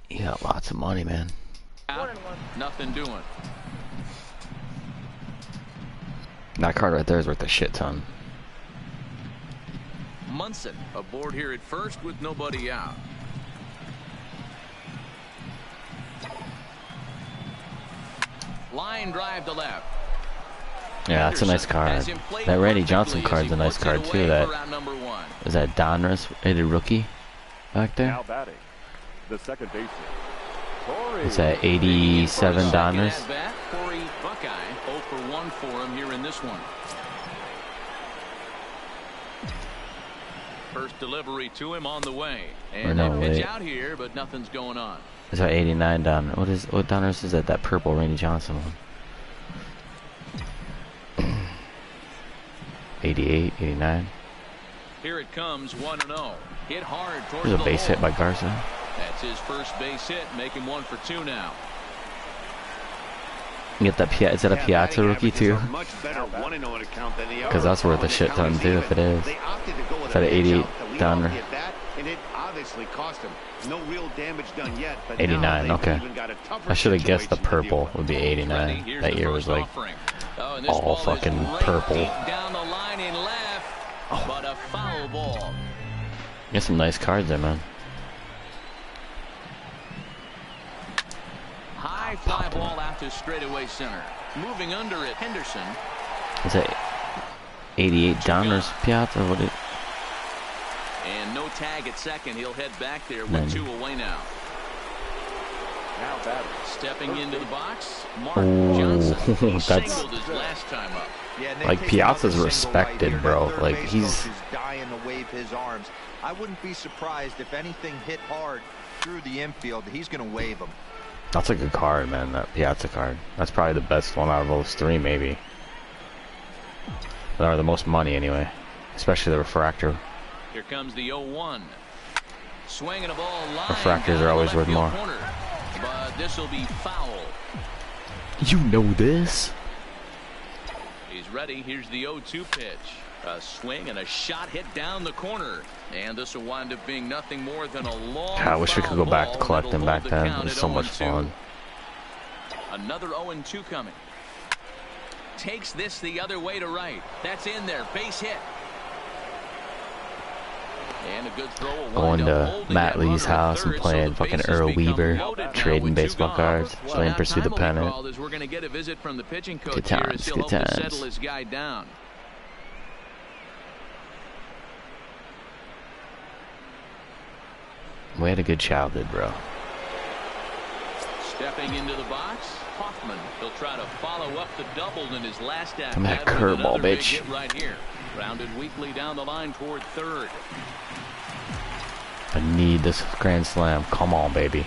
[SPEAKER 1] You got lots of money, man.
[SPEAKER 4] Nothing doing.
[SPEAKER 1] That card right there is worth a shit ton.
[SPEAKER 4] Munson aboard here at first with nobody out. Line drive to left.
[SPEAKER 1] Yeah, that's a nice card. That Randy Johnson card's a nice card too. That is that Donruss, a rookie back there.
[SPEAKER 3] Now batting, the second baseman.
[SPEAKER 1] It's that 87 Donruss.
[SPEAKER 4] Corey Buckeye 0 for 1 for him here in this one. First delivery to him on the way, and
[SPEAKER 1] no,
[SPEAKER 4] they pitch
[SPEAKER 1] wait.
[SPEAKER 4] out here, but nothing's going on.
[SPEAKER 1] Is that 89 Donruss? What Donruss is that? That purple Randy Johnson one. 88, 89.
[SPEAKER 4] Here it comes, 1-0. Hit hard towards
[SPEAKER 1] There's a
[SPEAKER 4] the
[SPEAKER 1] base
[SPEAKER 4] hole.
[SPEAKER 1] hit by Garza.
[SPEAKER 4] That's his first base hit, making 1 for 2 now.
[SPEAKER 1] You get that is that a Piazza rookie too? Because that's worth a shit ton too if it is. Is that an 88 Donner?
[SPEAKER 5] And it obviously cost him. No real damage done yet, but
[SPEAKER 1] 89, okay. I should have guessed the purple would be 89. That year was like all fucking purple.
[SPEAKER 4] Down the line in left, but a foul ball.
[SPEAKER 1] Get some nice cards there, man.
[SPEAKER 4] High fly ball out to straightaway center. Moving under it, Henderson.
[SPEAKER 1] Is that 88 Donner's Piazza? What it?
[SPEAKER 4] And no tag at second. He'll head back there with 2 away now.
[SPEAKER 3] Now batting.
[SPEAKER 4] Stepping into the box, Mark
[SPEAKER 1] Ooh,
[SPEAKER 4] Johnson. He
[SPEAKER 1] that's-
[SPEAKER 4] singled his last time up.
[SPEAKER 6] Yeah,
[SPEAKER 1] Like, Piazza's respected, bro. Like, he's
[SPEAKER 6] dying to wave his arms. I wouldn't be surprised if anything hit hard through the infield. He's going to wave them.
[SPEAKER 1] That's a good card, man. That Piazza card. That's probably the best one out of those 3, maybe. Or the most money, anyway. Especially the refractor.
[SPEAKER 4] Here comes the 0-1. Swinging a ball line.
[SPEAKER 1] Refractors are always worth more.
[SPEAKER 4] Corner, but this will be foul.
[SPEAKER 1] You know this?
[SPEAKER 4] He's ready. Here's the 0-2 pitch. A swing and a shot hit down the corner. And this will wind up being nothing more than a long
[SPEAKER 1] God, I wish we could go back to collect them back then. It was so much fun.
[SPEAKER 4] Another 0-2 coming. Takes this the other way to right. That's in there. Base hit. And a good throw.
[SPEAKER 1] Going to Matt Lee's house and playing fucking Earl Weaver, trading baseball cards, playing Pursue the Pennant.
[SPEAKER 4] We're going to get a visit from the pitching coach
[SPEAKER 1] Good times,
[SPEAKER 4] here as he'll
[SPEAKER 1] good
[SPEAKER 4] hope to
[SPEAKER 1] times.
[SPEAKER 4] settle his guy down.
[SPEAKER 1] We had a good childhood, bro.
[SPEAKER 4] Stepping into the box, Hoffman. He'll try to follow up the double in his last at-bat.
[SPEAKER 1] Come that curveball, bitch.
[SPEAKER 4] Right here. Rounded weakly down the line toward third.
[SPEAKER 1] I need this grand slam. Come on, baby.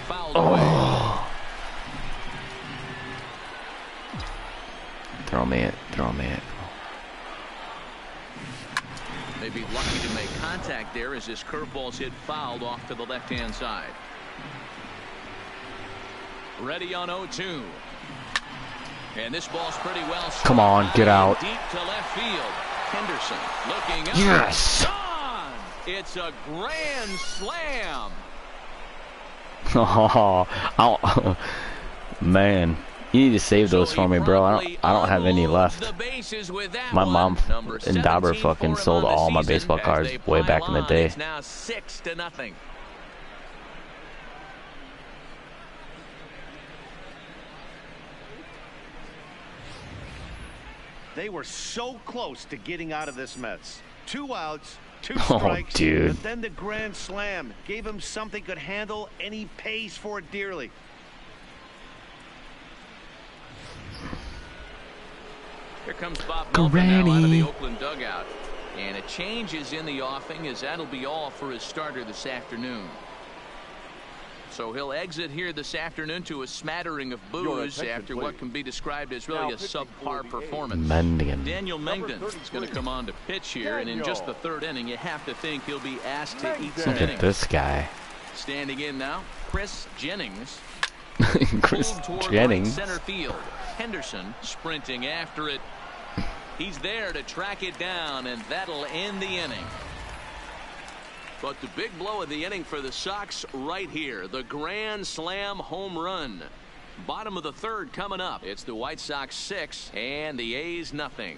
[SPEAKER 4] Fouled away.
[SPEAKER 1] Throw me it. Throw me it.
[SPEAKER 4] Maybe lucky to make contact there as his curveball's hit fouled off to the left-hand side. Ready on 0-2. And this ball's pretty well.
[SPEAKER 1] Come on, get out.
[SPEAKER 4] Deep to left field. Henderson looking up.
[SPEAKER 1] Yes.
[SPEAKER 4] Gone. It's a grand slam.
[SPEAKER 1] Oh, man. You need to save those for me, bro. I don't have any left. My mom and Dauber fucking sold all my baseball cards way back in the day.
[SPEAKER 4] It's now 6-0.
[SPEAKER 5] They were so close to getting out of this mess. 2 outs, 2 strikes,
[SPEAKER 1] dude.
[SPEAKER 5] but then the grand slam gave him something could handle, and he pays for it dearly.
[SPEAKER 4] Here comes Bob Melvin now out of the Oakland dugout. And a change is in the offing, as that'll be all for his starter this afternoon. So he'll exit here this afternoon to a smattering of boos after what can be described as really a subpar performance. Daniel Mengden is going to come on to pitch here, and in just the 3rd inning, you have to think he'll be asked to eat some innings.
[SPEAKER 1] Look at this guy.
[SPEAKER 4] Standing in now, Chris Jennings.
[SPEAKER 1] Chris Jennings.
[SPEAKER 4] Center field. Henderson sprinting after it. He's there to track it down, and that'll end the inning. But the big blow of the inning for the Sox right here, the grand slam home run. Bottom of the 3rd coming up. It's the White Sox 6 and the A's nothing.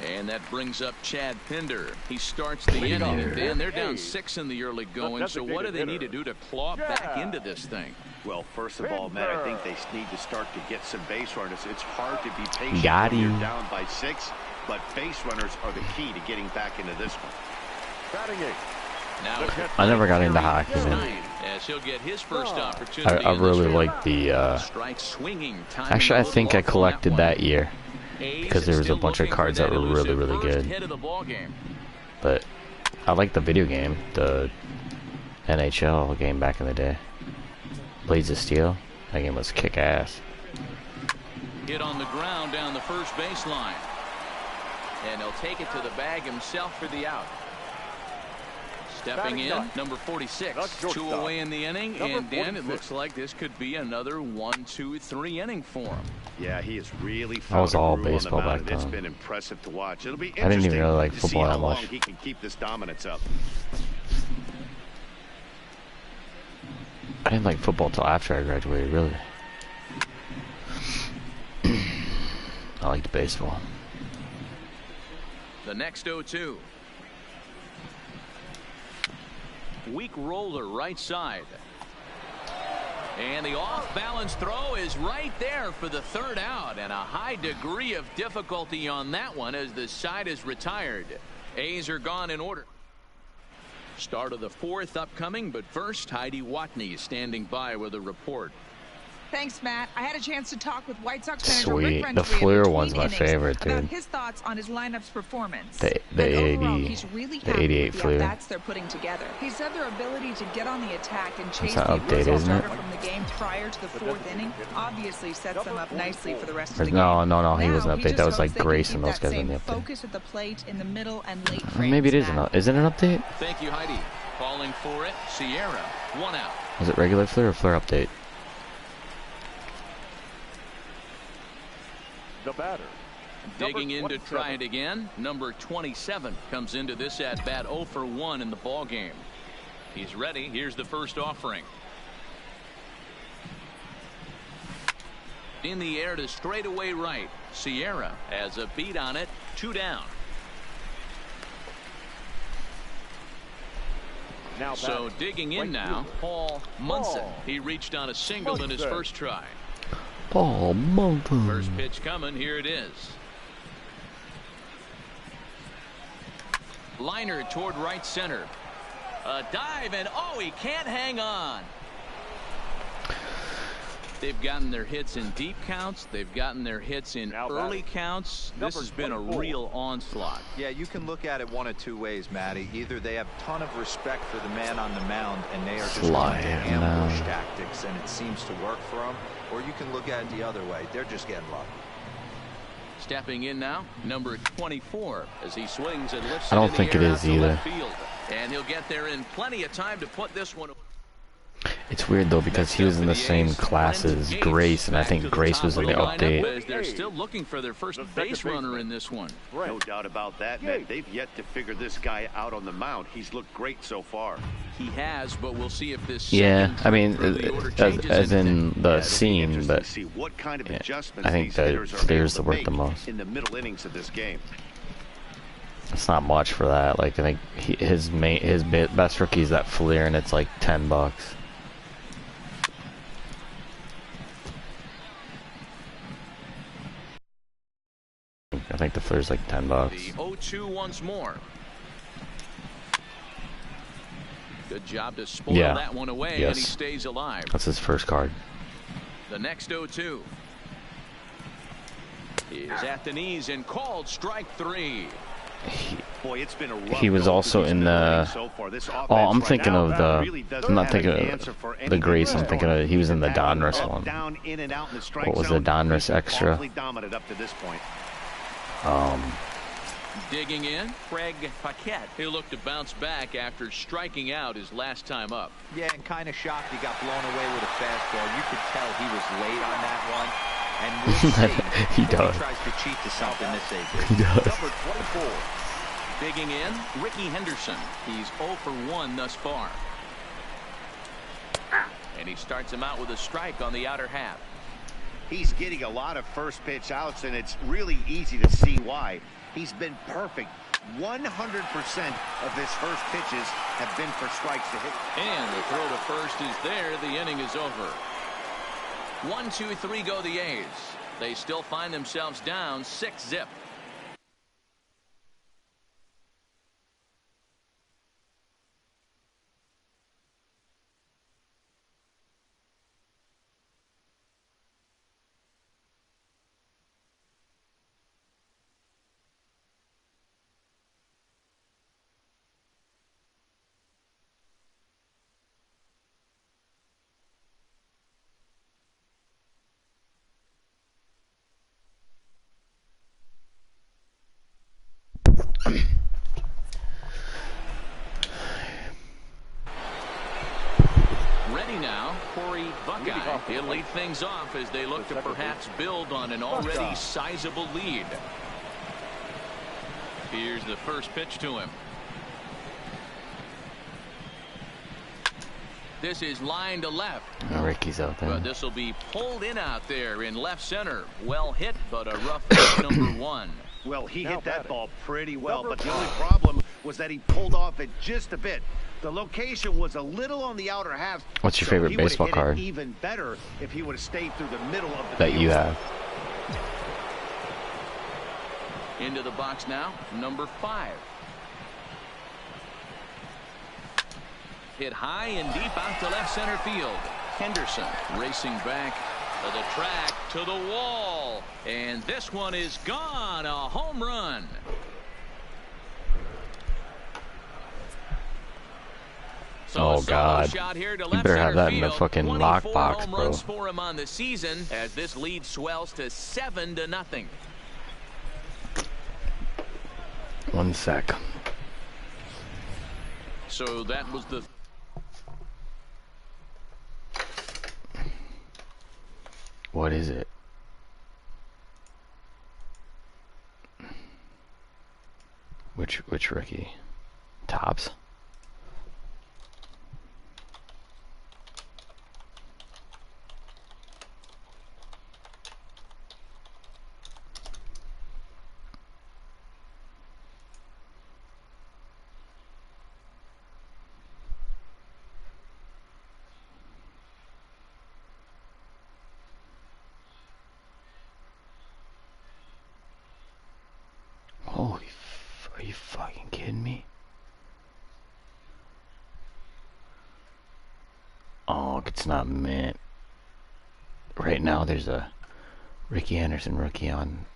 [SPEAKER 4] And that brings up Chad Pinder. He starts the inning, and they're down 6 in the early going. So what do they need to do to claw back into this thing?
[SPEAKER 5] Well, first of all, Matt, I think they need to start to get some base runners. It's hard to be patient
[SPEAKER 1] Got
[SPEAKER 5] when
[SPEAKER 1] him.
[SPEAKER 5] you're down by 6, but base runners are the key to getting back into this one.
[SPEAKER 4] Now,
[SPEAKER 1] I never got into hockey, man.
[SPEAKER 4] As he'll get his first opportunity.
[SPEAKER 1] I really like the. Actually, I think I collected that year because there was a bunch of cards that were really, really good. But I like the video game, the NHL game back in the day. Blades of Steel. That game was kick-ass.
[SPEAKER 4] Hit on the ground down the first baseline. And he'll take it to the bag himself for the out. Stepping in, number 46. 2 away in the inning, and then it looks like this could be another 1-2-3 inning for him.
[SPEAKER 5] Yeah, he has really
[SPEAKER 1] That
[SPEAKER 5] found
[SPEAKER 1] was all
[SPEAKER 5] a groove
[SPEAKER 1] baseball
[SPEAKER 5] on the
[SPEAKER 1] back
[SPEAKER 5] mound. It's
[SPEAKER 1] then.
[SPEAKER 5] been impressive to watch. It'll be
[SPEAKER 1] I didn't even
[SPEAKER 5] interesting
[SPEAKER 1] really like
[SPEAKER 5] to see
[SPEAKER 1] football
[SPEAKER 5] how
[SPEAKER 1] that
[SPEAKER 5] long
[SPEAKER 1] much.
[SPEAKER 5] he can keep this dominance up.
[SPEAKER 1] I didn't like football until after I graduated, really. I liked baseball.
[SPEAKER 4] The next 0-2. Weak roller right side. And the off-balance throw is right there for the 3rd out, and a high degree of difficulty on that one as the side is retired. A's are gone in order. Start of the 4th upcoming, but first, Heidi Watney standing by with a report.
[SPEAKER 7] Thanks, Matt. I had a chance to talk with White Sox manager
[SPEAKER 1] Sweet.
[SPEAKER 7] Rick
[SPEAKER 1] The
[SPEAKER 7] Renteria
[SPEAKER 1] Fleer
[SPEAKER 7] between
[SPEAKER 1] one's my
[SPEAKER 7] innings
[SPEAKER 1] favorite, dude.
[SPEAKER 7] about his thoughts on his lineup's performance.
[SPEAKER 1] The
[SPEAKER 7] And overall,
[SPEAKER 1] 80,
[SPEAKER 7] he's really
[SPEAKER 1] the
[SPEAKER 7] happy
[SPEAKER 1] 88
[SPEAKER 7] with the
[SPEAKER 1] Fleer.
[SPEAKER 7] at-bats they're putting together. He said their ability to get on the attack and chase
[SPEAKER 1] That's
[SPEAKER 7] the
[SPEAKER 1] not updated,
[SPEAKER 7] original
[SPEAKER 1] isn't it?
[SPEAKER 7] starter from the game prior to the 4th inning obviously sets them up nicely for the rest of the game.
[SPEAKER 1] No, he wasn't
[SPEAKER 7] Now,
[SPEAKER 1] updated.
[SPEAKER 7] just
[SPEAKER 1] That was
[SPEAKER 7] hopes
[SPEAKER 1] like
[SPEAKER 7] they can
[SPEAKER 1] Grace
[SPEAKER 7] keep
[SPEAKER 1] and those
[SPEAKER 7] that
[SPEAKER 1] guys in
[SPEAKER 7] same
[SPEAKER 1] the update.
[SPEAKER 7] focus at the plate in the middle and late
[SPEAKER 1] Maybe it
[SPEAKER 7] frames,
[SPEAKER 1] is
[SPEAKER 7] Matt.
[SPEAKER 1] is it an update?
[SPEAKER 4] Thank you, Heidi. Calling for it, Sierra. 1 out.
[SPEAKER 1] Was it regular Fleer or Fleer update?
[SPEAKER 3] The batter.
[SPEAKER 4] Digging in to try it again. Number 27 comes into this at bat 0 for 1 in the ball game. He's ready. Here's the first offering. In the air to straightaway right. Sierra has a beat on it. 2 down. So digging in now, Paul Munson. He reached on a single in his first try.
[SPEAKER 1] Paul Munson.
[SPEAKER 4] First pitch coming. Here it is. Liner toward right center. A dive, and oh, he can't hang on. They've gotten their hits in deep counts. They've gotten their hits in early counts. This has been a real onslaught.
[SPEAKER 6] Yeah, you can look at it one of 2 ways, Matty. Either they have a ton of respect for the man on the mound and they are just going to ambush tactics and it seems to work for them, or you can look at it the other way. They're just getting lucky.
[SPEAKER 4] Stepping in now, number 24, as he swings and lifts.
[SPEAKER 1] I don't think it is either.
[SPEAKER 4] And he'll get there in plenty of time to put this one.
[SPEAKER 1] It's weird though because he was in the same class as Grace, and I think Grace was in the update.
[SPEAKER 4] They're still looking for their first base runner in this one.
[SPEAKER 5] No doubt about that, man. They've yet to figure this guy out on the mound. He's looked great so far.
[SPEAKER 4] He has, but we'll see if this.
[SPEAKER 1] Yeah, I mean, as in the scene, but
[SPEAKER 5] see what kind of adjustments
[SPEAKER 1] I think
[SPEAKER 5] these
[SPEAKER 1] that
[SPEAKER 5] hitters are
[SPEAKER 1] Fleer's the
[SPEAKER 5] able to
[SPEAKER 1] work the
[SPEAKER 5] make
[SPEAKER 1] most.
[SPEAKER 5] in the middle innings of this game.
[SPEAKER 1] It's not much for that. Like I think his best rookie is that Fleer, and it's like $10. there's like $10.
[SPEAKER 4] The 0-2 once more. Good job to spoil that one away, and he stays alive.
[SPEAKER 1] That's his first card.
[SPEAKER 4] The next 0-2 is at the knees and called strike 3.
[SPEAKER 5] Boy, it's been a rough
[SPEAKER 1] He was also in the. Oh, I'm thinking of the. I'm not thinking of the Grace. I'm thinking of. He was in the Donruss one. What was the Donruss extra?
[SPEAKER 4] Digging in, Craig Paquette. He looked to bounce back after striking out his last time up.
[SPEAKER 6] Yeah, and kind of shocked he got blown away with a fastball. You could tell he was late on that one. And we'll see
[SPEAKER 1] he does.
[SPEAKER 6] He tries to cheat to something this age.
[SPEAKER 1] He does.
[SPEAKER 4] Number 24. Digging in, Ricky Henderson. He's 0 for 1 thus far. And he starts him out with a strike on the outer half.
[SPEAKER 5] He's getting a lot of first pitch outs, and it's really easy to see why. He's been perfect. 100% of his first pitches have been for strikes to hit.
[SPEAKER 4] And the throw to first is there. The inning is over. 1, 2, 3 go the A's. They still find themselves down 6-zip. He'll lead things off as they look to perhaps build on an already sizable lead. Here's the first pitch to him. This is line to left.
[SPEAKER 1] Oh, Ricky's out there.
[SPEAKER 4] But this will be pulled in out there in left center. Well hit, but a rough hit, number 1.
[SPEAKER 5] Well, he hit that ball pretty well, but the only problem was that he pulled off it just a bit. The location was a little on the outer half.
[SPEAKER 1] What's your favorite baseball card?
[SPEAKER 5] Even better if he would have stayed through the middle of the
[SPEAKER 1] that
[SPEAKER 5] field.
[SPEAKER 1] you have.
[SPEAKER 4] Into the box now, number 5. Hit high and deep out to left center field. Henderson racing back to the track, to the wall, and this one is gone. A home run. So
[SPEAKER 1] oh God! You better have that in the fucking lockbox, bro.
[SPEAKER 4] Runs for him on the season as this lead swells to 7-0.
[SPEAKER 1] 1 sec.
[SPEAKER 4] So that was the.
[SPEAKER 1] What is it? Which Ricky? Tops? Are you fucking kidding me? Oh, it's not mint. Right now there's a Ricky Henderson rookie on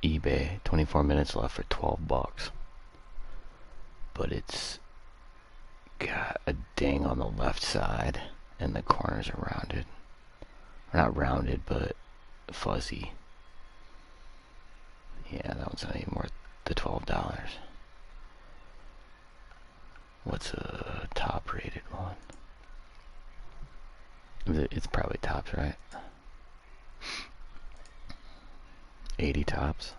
[SPEAKER 1] eBay. 24 minutes left for $12. But it's got a ding on the left side and the corners are rounded. Or not rounded, but fuzzy. Yeah, that one's not even worth the $12. What's a top rated one? It's probably tops, right? 80 tops.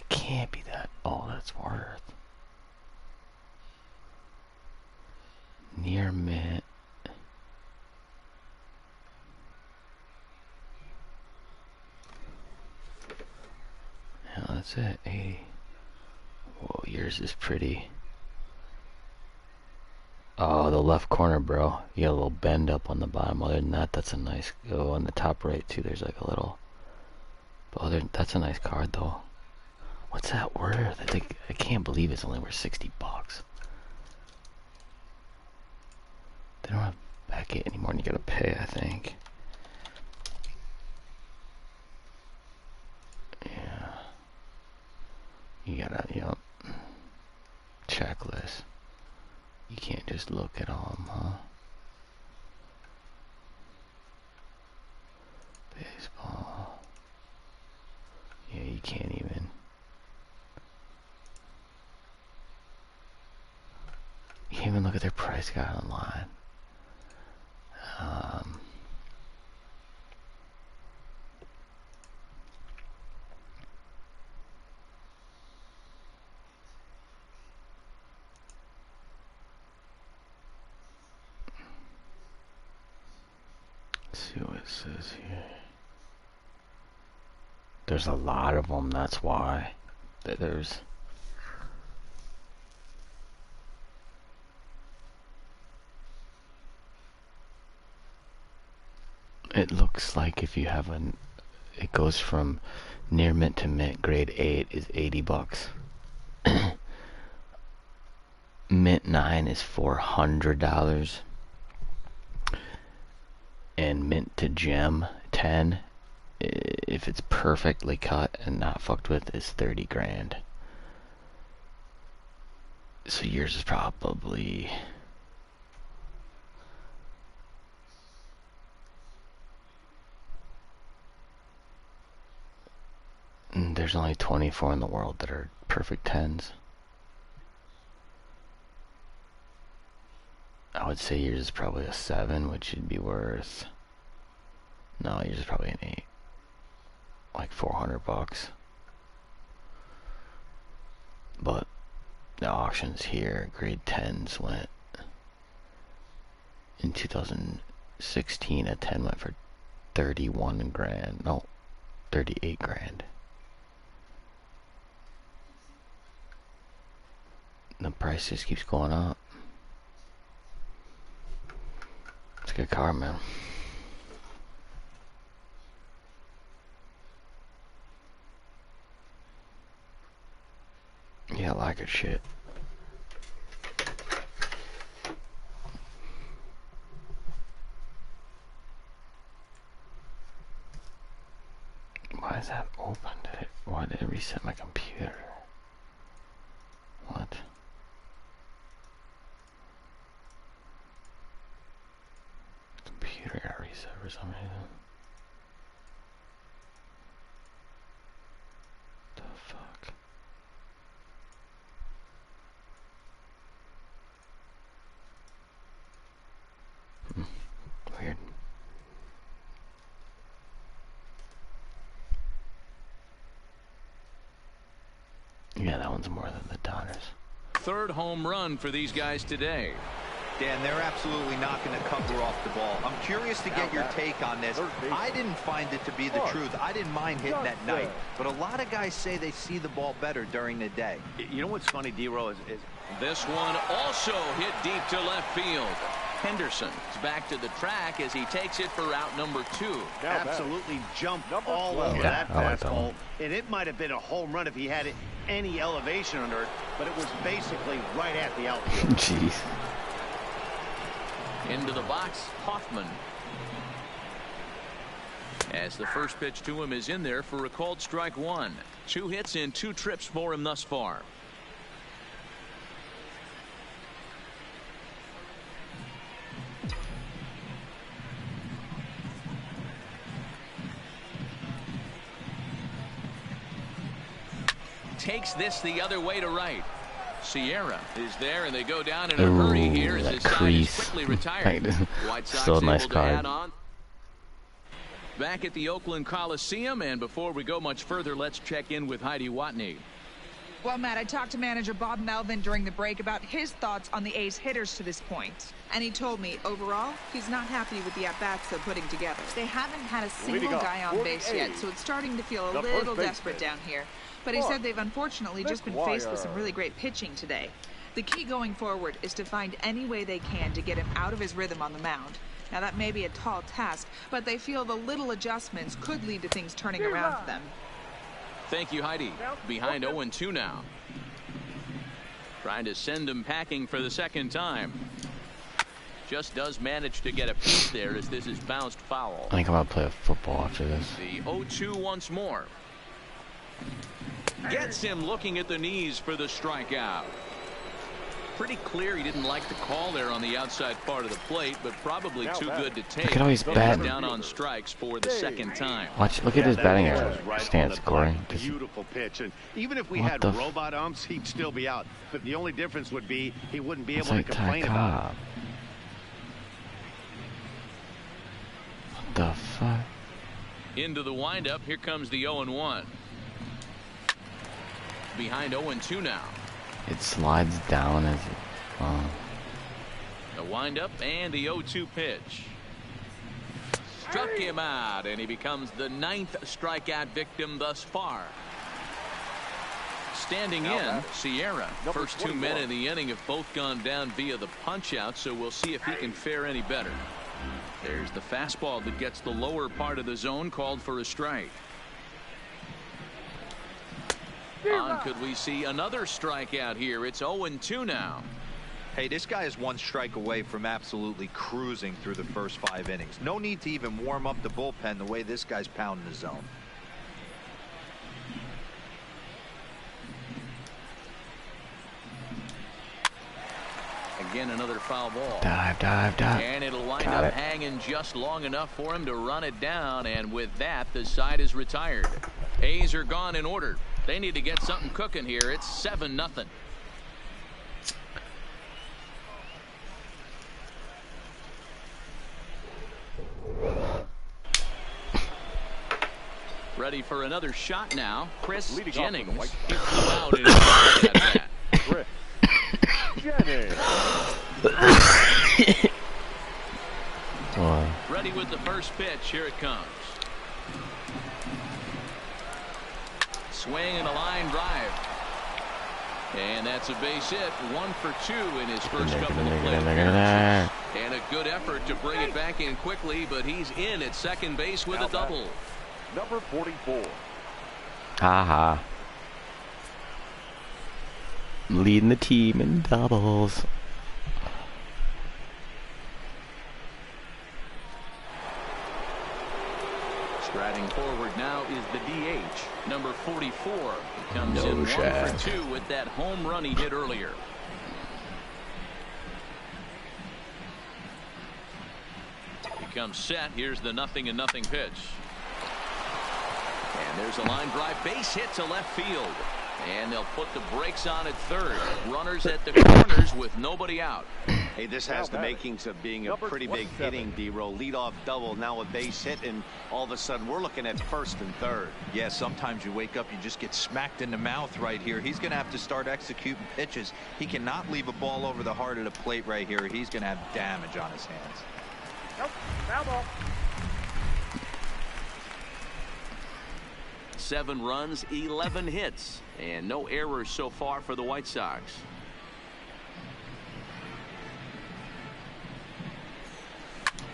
[SPEAKER 1] Can't be that. Oh, that's worth. Near mint. Yeah, that's it. 80. Whoa, yours is pretty. Oh, the left corner, bro. You got a little bend up on the bottom. Other than that, that's a nice. Oh, on the top right too. There's like a little. But that's a nice card though. What's that worth? I can't believe it's only worth $60. They don't have back it anymore, and you gotta pay. I think. Yeah. You gotta, checklist. You can't just look at them, huh? Baseball. Yeah, you can't even. You can't even look at their price guide online. Let's see what it says here. There's a lot of them, that's why. There's... It looks like if you have it goes from near mint to mint. Grade 8 is $80. Mint 9 is $400. And mint to gem 10, if it's perfectly cut and not fucked with, is 30 grand. So yours is probably... There's only 24 in the world that are perfect 10s. I would say yours is probably a 7, which would be worth... No, yours is probably an 8. Like $400. But the auctions here, grade 10s went... In 2016, a 10 went for 31 grand. No, 38 grand. The price just keeps going up. It's a good car, man. Yeah, I like it, shit. Why is that open? Why did it reset my computer? What? Computer got reset for some reason. The fuck? Weird. Yeah, that one's more than the Donners.
[SPEAKER 4] Third home run for these guys today.
[SPEAKER 6] Dan, they're absolutely not going to cover off the ball. I'm curious to get your take on this. I didn't find it to be the truth. I didn't mind hitting at night. But a lot of guys say they see the ball better during the day.
[SPEAKER 5] You know what's funny, D-Row, is
[SPEAKER 4] this one also hit deep to left field. Henderson is back to the track as he takes it for route number 2.
[SPEAKER 5] Absolutely jumped all over that fastball. And it might have been a home run if he had any elevation under it, but it was basically right at the outfield.
[SPEAKER 1] Jeez.
[SPEAKER 4] Into the box, Hoffman. As the first pitch to him is in there for a called strike 1. 2 hits in 2 trips for him thus far. Takes this the other way to right. Sierra is there, and they go down in a hurry here as this side is quickly retired. White Sox
[SPEAKER 1] still a nice
[SPEAKER 4] able
[SPEAKER 1] card.
[SPEAKER 4] to add on. Back at the Oakland Coliseum, and before we go much further, let's check in with Heidi Watney.
[SPEAKER 7] Well, Matt, I talked to manager Bob Melvin during the break about his thoughts on the A's hitters to this point. And he told me, overall, he's not happy with the at-bats they're putting together. They haven't had a single guy on base yet, so it's starting to feel a little desperate down here. But he said they've unfortunately just been faced with some really great pitching today. The key going forward is to find any way they can to get him out of his rhythm on the mound. Now, that may be a tall task, but they feel the little adjustments could lead to things turning around for them.
[SPEAKER 4] Thank you, Heidi. Behind 0-2 now. Trying to send him packing for the second time. Just does manage to get a piece there as this is bounced foul.
[SPEAKER 1] I think I'm going to play football after this.
[SPEAKER 4] The 0-2 once more. Gets him looking at the knees for the strikeout. Pretty clear he didn't like the call there on the outside part of the plate, but probably too good to take.
[SPEAKER 1] Look at how he's batting.
[SPEAKER 4] Down on strikes for the second time.
[SPEAKER 1] Watch, look at his batting stance, Corey.
[SPEAKER 5] Beautiful pitch, and even if we had robot umps, he'd still be out. But the only difference would be he wouldn't be able to complain about it.
[SPEAKER 1] What the fuck?
[SPEAKER 4] Into the windup, here comes the 0-1. Behind 0-2 now.
[SPEAKER 1] It slides down as it.
[SPEAKER 4] The windup and the 0-2 pitch. Struck him out, and he becomes the 9th strikeout victim thus far. Standing in, Sierra. First 2 men in the inning have both gone down via the punch-out, so we'll see if he can fare any better. There's the fastball that gets the lower part of the zone, called for a strike. Could we see another strikeout here? It's 0-2 now.
[SPEAKER 6] Hey, this guy is 1 strike away from absolutely cruising through the first 5 innings. No need to even warm up the bullpen the way this guy's pounding the zone.
[SPEAKER 4] Again, another foul ball.
[SPEAKER 1] Dive, dive, dive.
[SPEAKER 4] And it'll wind up hanging just long enough for him to run it down. And with that, the side is retired. A's are gone in order. They need to get something cooking here. It's 7-0. Ready for another shot now. Chris Jennings. He flew out in that
[SPEAKER 3] Chris Jennings.
[SPEAKER 4] Ready with the first pitch. Here it comes. Swing and a line drive. And that's a base hit. 1 for 2 in his first couple of play appearances. And a good effort to bring it back in quickly, but he's in at second base with a double.
[SPEAKER 3] Number 44.
[SPEAKER 1] Haha. Leading the team in doubles.
[SPEAKER 4] Striding forward now is the DH, number 44. Comes in 1 for 2 with that home run he hit earlier. He comes set. Here's the 0-0 pitch. And there's a line drive base hit to left field. And they'll put the brakes on at third. Runners at the corners with nobody out.
[SPEAKER 5] Hey, this has the makings of being a pretty big hitting, D-Roll. Leadoff double, now a base hit, and all of a sudden we're looking at first and third.
[SPEAKER 6] Yeah, sometimes you wake up, you just get smacked in the mouth right here. He's going to have to start executing pitches. He cannot leave a ball over the heart of the plate right here. He's going to have damage on his hands.
[SPEAKER 3] Nope, foul ball.
[SPEAKER 4] 7 runs, 11 hits, and no errors so far for the White Sox.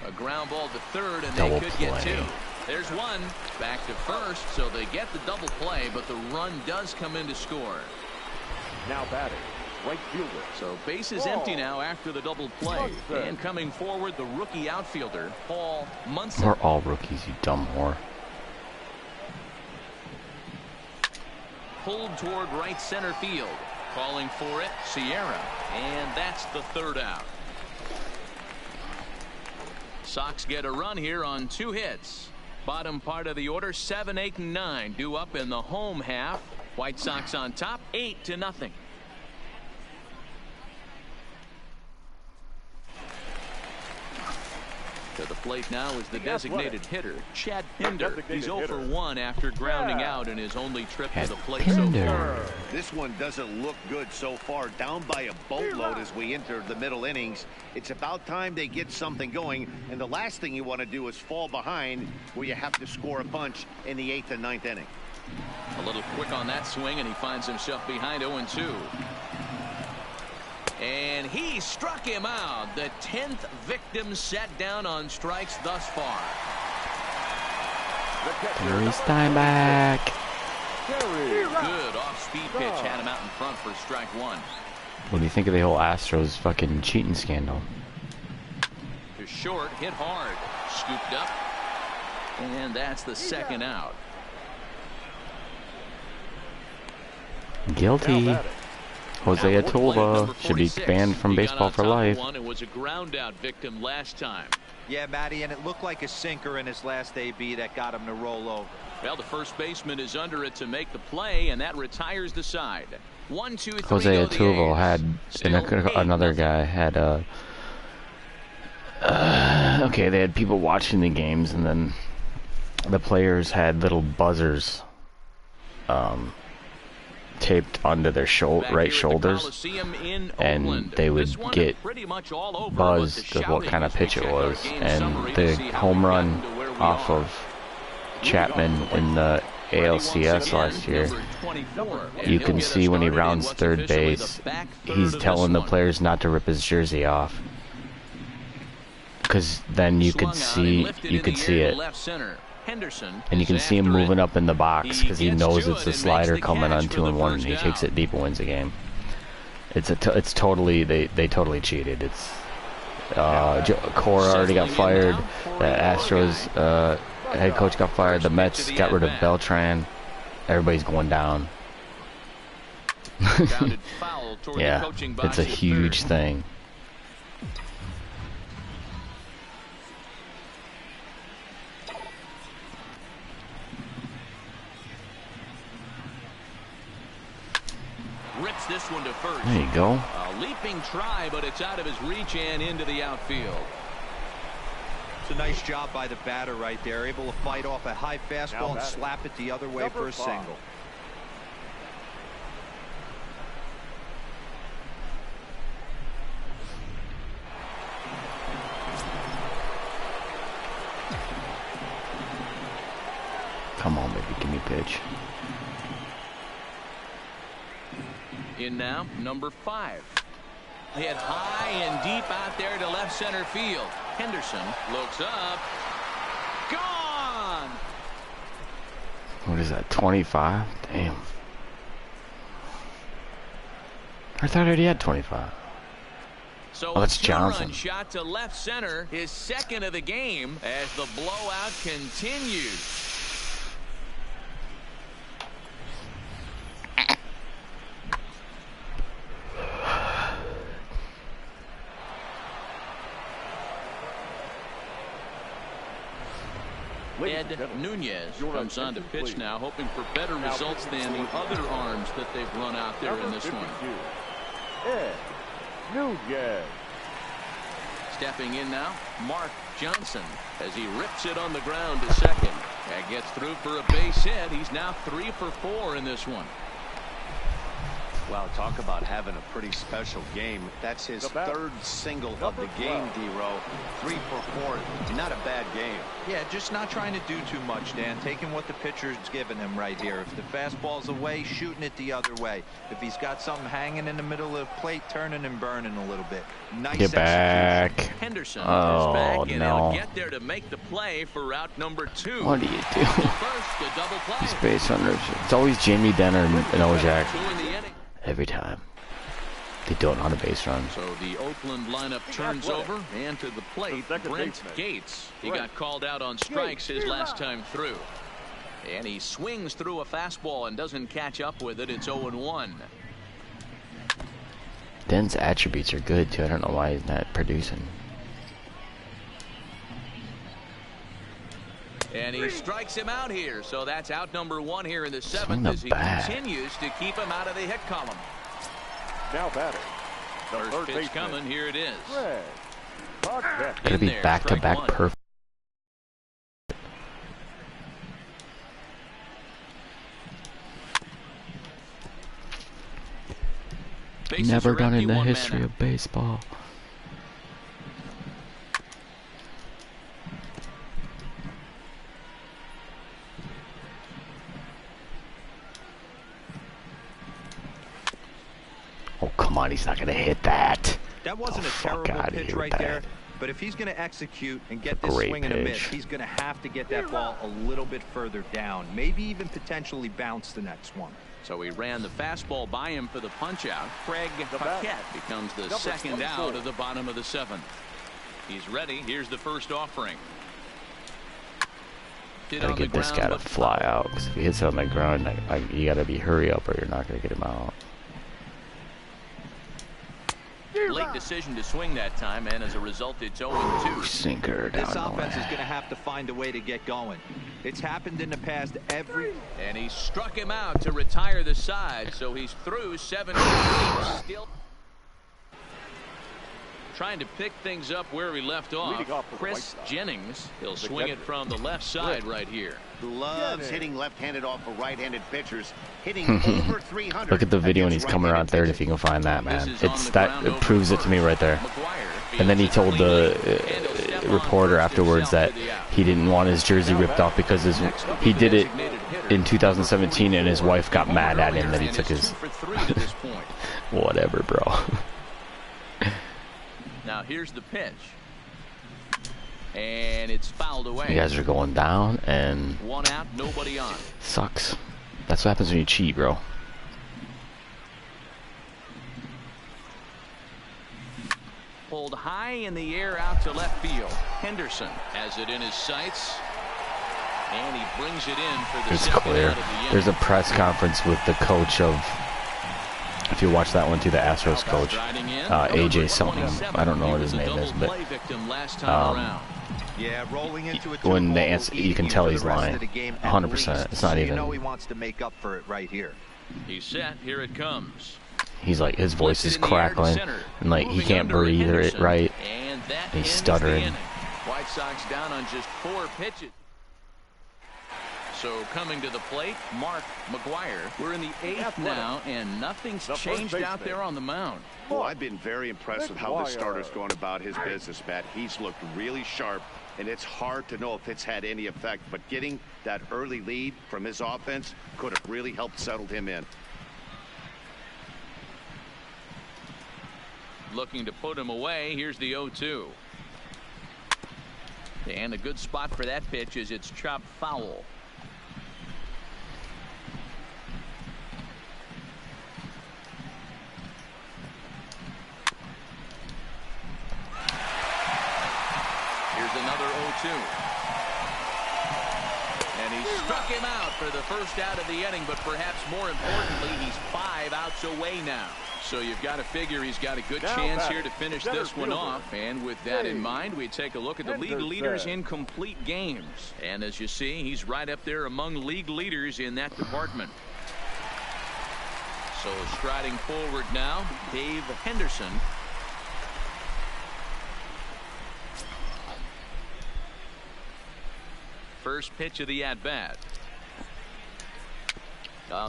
[SPEAKER 4] A ground ball to third, and they could get 2. There's 1. Back to first, so they get the double play, but the run does come in to score.
[SPEAKER 3] Now batting, right fielder.
[SPEAKER 4] So base is empty now after the double play. And coming forward, the rookie outfielder, Paul Munson.
[SPEAKER 1] We're all rookies, you dumb whore.
[SPEAKER 4] Pulled toward right center field. Calling for it, Sierra. And that's the 3rd out. Sox get a run here on 2 hits. Bottom part of the order, 7, 8, and 9 due up in the home half. White Sox on top, 8-0. To the plate now is the designated hitter, Chad Pinder. He's 0 for 1 after grounding out in his only trip to the plate so far.
[SPEAKER 5] This one doesn't look good so far. Down by a boatload as we enter the middle innings. It's about time they get something going, and the last thing you want to do is fall behind where you have to score a bunch in the 8th and 9th inning.
[SPEAKER 4] A little quick on that swing, and he finds himself behind 0-2. And he struck him out. The 10th victim set down on strikes thus far.
[SPEAKER 1] Terry Steinbach.
[SPEAKER 4] Good off-speed pitch had him out in front for strike 1.
[SPEAKER 1] What do you think of the whole Astros fucking cheating scandal?
[SPEAKER 4] To short, hit hard, scooped up, and that's the second out.
[SPEAKER 1] Guilty. Jose Altuve should be banned from baseball for life.
[SPEAKER 4] It was a ground out victim last time.
[SPEAKER 6] Yeah, Matty, and it looked like a sinker in his last AB that got him to roll over.
[SPEAKER 4] Well, the first baseman is under it to make the play, and that retires the side. 1, 2, 3.
[SPEAKER 1] Jose Altuve had, another guy had okay, they had people watching the games, and then the players had little buzzers taped onto their right shoulders, and they would get buzzed of what kind of pitch it was. And the home run off of Chapman in the ALCS last year, you can see when he rounds third base, he's telling the players not to rip his jersey off, because then you could see it. And you can see him moving up in the box because he knows it's a slider coming on 2-1, and he takes it deep and wins the game. It's totally, they totally cheated. It's Cora already got fired. The Astros head coach got fired. The Mets got rid of Beltran. Everybody's going down. Yeah, it's a huge thing.
[SPEAKER 4] Rips this one to first.
[SPEAKER 1] There you go.
[SPEAKER 4] A leaping try, but it's out of his reach and into the outfield.
[SPEAKER 6] It's a nice job by the batter right there, able to fight off a high fastball and slap it the other way for a single.
[SPEAKER 1] Come on, baby, give me a pitch.
[SPEAKER 4] In now, number 5. Hit high and deep out there to left center field. Henderson looks up. Gone!
[SPEAKER 1] What is that, 25? Damn. I thought I already had 25.
[SPEAKER 4] So
[SPEAKER 1] oh, that's Johnson.
[SPEAKER 4] Shot to left center, his second of the game as the blowout continues. Ed Nunez comes on to pitch now, hoping for better results than the other arms that they've run out there in this one.
[SPEAKER 3] Ed Nunez.
[SPEAKER 4] Stepping in now, Mark Johnson, as he rips it on the ground to second. That gets through for a base hit. He's now 3 for 4 in this one.
[SPEAKER 5] Wow, talk about having a pretty special game. That's his third single of the game, D-Row. 3 for 4. Not a bad game.
[SPEAKER 6] Yeah, just not trying to do too much, Dan. Taking what the pitcher's giving him right here. If the fastball's away, shooting it the other way. If he's got something hanging in the middle of the plate, turning and burning a little bit. Nice
[SPEAKER 1] Get back.
[SPEAKER 4] Henderson is
[SPEAKER 1] Oh,
[SPEAKER 4] back, and
[SPEAKER 1] no.
[SPEAKER 4] he'll get there to make the play for route number 2.
[SPEAKER 1] What do you do?
[SPEAKER 4] First, the double play.
[SPEAKER 1] These base runners. It's always Jamie Denner and Ojak.
[SPEAKER 4] 2 in the inning.
[SPEAKER 1] Every time. They don't know how to base run.
[SPEAKER 4] So the Oakland lineup turns over, and to the plate, Brent Gates. He got called out on strikes his last time through. And he swings through a fastball and doesn't catch up with it. It's 0-1.
[SPEAKER 1] Den's attributes are good, too. I don't know why he's not producing.
[SPEAKER 4] And he strikes him out here. So that's out number 1 here in the 7th as he continues to keep him out of the hit column.
[SPEAKER 3] Now batting.
[SPEAKER 4] First pitch coming. Here it is.
[SPEAKER 1] Gonna be back-to-back perfect. Never done in the history of baseball. Oh, come on, he's not going to hit that.
[SPEAKER 6] That wasn't a terrible pitch right there, but if he's going to execute and get this swing and a miss, he's going to have to get that ball a little bit further down, maybe even potentially bounce the next one.
[SPEAKER 4] So he ran the fastball by him for the punch out. Craig Paquette becomes the second out of the bottom of the 7th. He's ready. Here's the first offering.
[SPEAKER 1] Gotta get this guy to fly out, because if he hits on the ground, you gotta be hurry up or you're not gonna get him out.
[SPEAKER 4] Late decision to swing that time, and as a result, it's 0-2.
[SPEAKER 1] Sinker down.
[SPEAKER 6] This offense is going to have to find a way to get going. It's happened in the past
[SPEAKER 4] and he struck him out to retire the side, so he's through 7 innings. Still trying to pick things up where he left off. Chris Jennings, he'll swing it from the left side right here.
[SPEAKER 5] Loves hitting left-handed off of right-handed pitchers, hitting over 300.
[SPEAKER 1] Look at the video when he's coming around third, if you can find that, man. It proves it to me right there. And then he told the reporter afterwards that he didn't want his jersey ripped off because he did it in 2017 and his wife got mad at him that he took his whatever, bro.
[SPEAKER 4] Now here's the pitch. And it's fouled away.
[SPEAKER 1] You guys are going down and
[SPEAKER 4] 1 out, nobody on.
[SPEAKER 1] Sucks. That's what happens when you cheat, bro.
[SPEAKER 4] Pulled high in the air out to left field. Henderson has it in his sights. And he brings it in for the second
[SPEAKER 1] clear.
[SPEAKER 4] out of the inning.
[SPEAKER 1] There's a press conference with the coach of, if you watch that one too, the Astros coach, AJ something. I don't know what his name is, but
[SPEAKER 6] yeah, rolling into a
[SPEAKER 1] when they answer, you can tell he's lying. 100%. It's not even.
[SPEAKER 6] He wants to make up for it right here.
[SPEAKER 4] He's set. Here it comes.
[SPEAKER 1] He's like, his voice is crackling, and like he can't breathe it right.
[SPEAKER 4] And
[SPEAKER 1] he's stuttering.
[SPEAKER 4] White Sox down on just 4 pitches. So coming to the plate, Mark McGwire. We're in the 8th now, and nothing's changed out there on the mound.
[SPEAKER 5] Well, I've been very impressed with how the starter's going about his business, Matt. He's looked really sharp, and it's hard to know if it's had any effect. But getting that early lead from his offense could have really helped settle him in.
[SPEAKER 4] Looking to put him away. Here's the 0-2. And a good spot for that pitch is it's chopped foul. Here's another 0-2. And he struck him out for the first out of the inning, but perhaps more importantly, he's 5 outs away now. So you've got to figure he's got a good chance here to finish this one off. And with that in mind, we take a look at the league leaders in complete games. And as you see, he's right up there among league leaders in that department. So striding forward now, Dave Henderson. First pitch of the at-bat.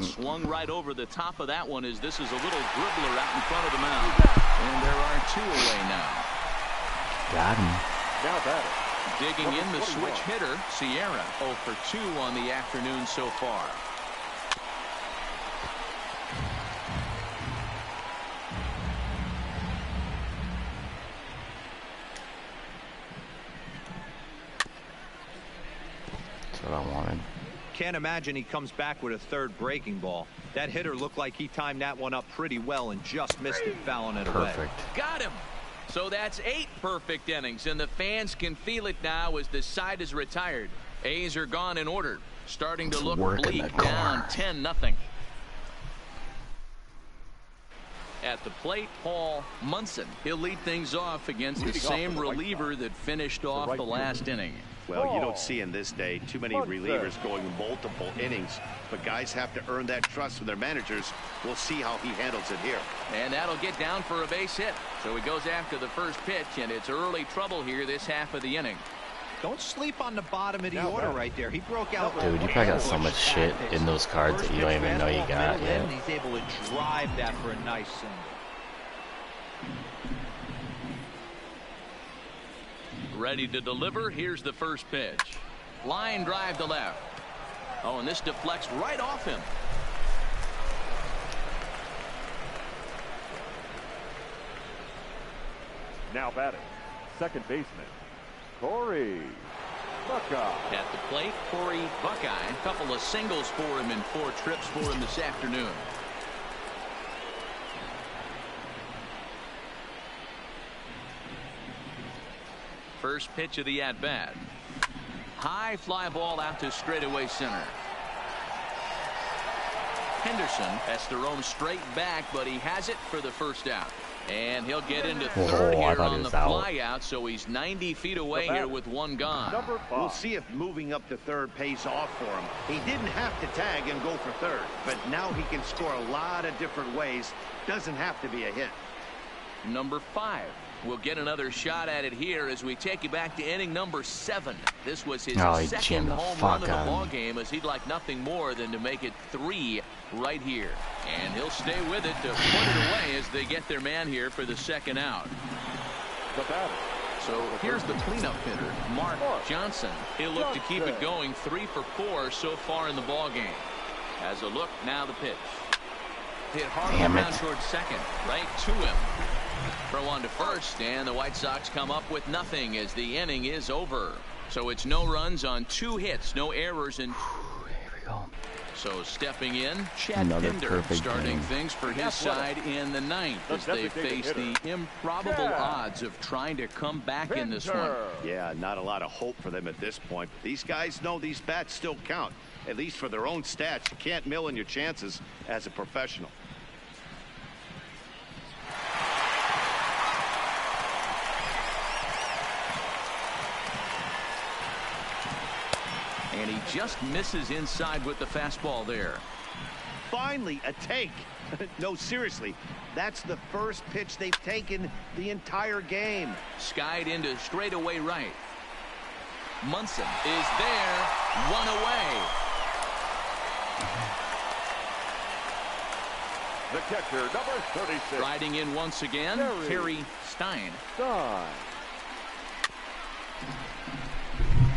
[SPEAKER 4] Swung right over the top of that one as this is a little dribbler out in front of the mound. And there are 2 away now.
[SPEAKER 1] Got him.
[SPEAKER 3] Now batter.
[SPEAKER 4] Digging in the switch hitter, Sierra. 0 for 2 on the afternoon so far.
[SPEAKER 1] That's what I wanted.
[SPEAKER 6] Can't imagine he comes back with a 3rd breaking ball. That hitter looked like he timed that one up pretty well and just missed it, fouling it away.
[SPEAKER 1] Perfect.
[SPEAKER 4] Got him. So that's 8 perfect innings, and the fans can feel it now as the side is retired. A's are gone in order, starting to look bleak, down 10-0. At the plate, Paul Munson. He'll lead things off against the same reliever that finished off the last inning.
[SPEAKER 5] Well, you don't see in this day too many relievers going multiple innings, but guys have to earn that trust from their managers. We'll see how he handles it here.
[SPEAKER 4] And that'll get down for a base hit. So he goes after the first pitch, and it's early trouble here this half of the inning.
[SPEAKER 6] Don't sleep on the bottom of the order right there. He broke out.
[SPEAKER 1] Dude, you probably got so much shit in those cards that you don't even know you got yet.
[SPEAKER 6] He's able to drive that for a nice single.
[SPEAKER 4] Ready to deliver. Here's the first pitch. Line drive to left. Oh, and this deflects right off him.
[SPEAKER 3] Now batting, second baseman, Corey Buckeye.
[SPEAKER 4] At the plate, Corey Buckeye. A couple of singles for him and 4 trips for him this afternoon. First pitch of the at-bat. High fly ball out to straightaway center. Henderson has to roam straight back, but he has it for the first out. And he'll get into third here on the fly out, so he's 90 feet away here with 1 gone.
[SPEAKER 5] We'll see if moving up to third pays off for him. He didn't have to tag and go for third, but now he can score a lot of different ways. Doesn't have to be a hit.
[SPEAKER 4] Number 5. We'll get another shot at it here as we take you back to inning number 7. This was his second home run of the ball game, as he'd like nothing more than to make it 3 right here. And he'll stay with it to put it away as they get their man here for the second out. So here's the cleanup hitter, Mark Johnson. He'll look to keep it going. 3 for 4 so far in the ball game. As a look, now the pitch. Hit hard around towards second, right to him. Throw on to first, and the White Sox come up with nothing as the inning is over. So it's no runs on 2 hits, no errors, and
[SPEAKER 1] here we go.
[SPEAKER 4] So stepping in, Chad Pinder starting things for his side in the 9th as they face the improbable odds of trying to come back in this one.
[SPEAKER 5] Yeah, not a lot of hope for them at this point. These guys know these bats still count, at least for their own stats. You can't mill in your chances as a professional.
[SPEAKER 4] And he just misses inside with the fastball there.
[SPEAKER 5] Finally, a take. No, seriously, that's the first pitch they've taken the entire game.
[SPEAKER 4] Skied into straightaway right. Munson is there. 1 away.
[SPEAKER 3] The catcher, number 36.
[SPEAKER 4] Riding in once again, Terry Stein.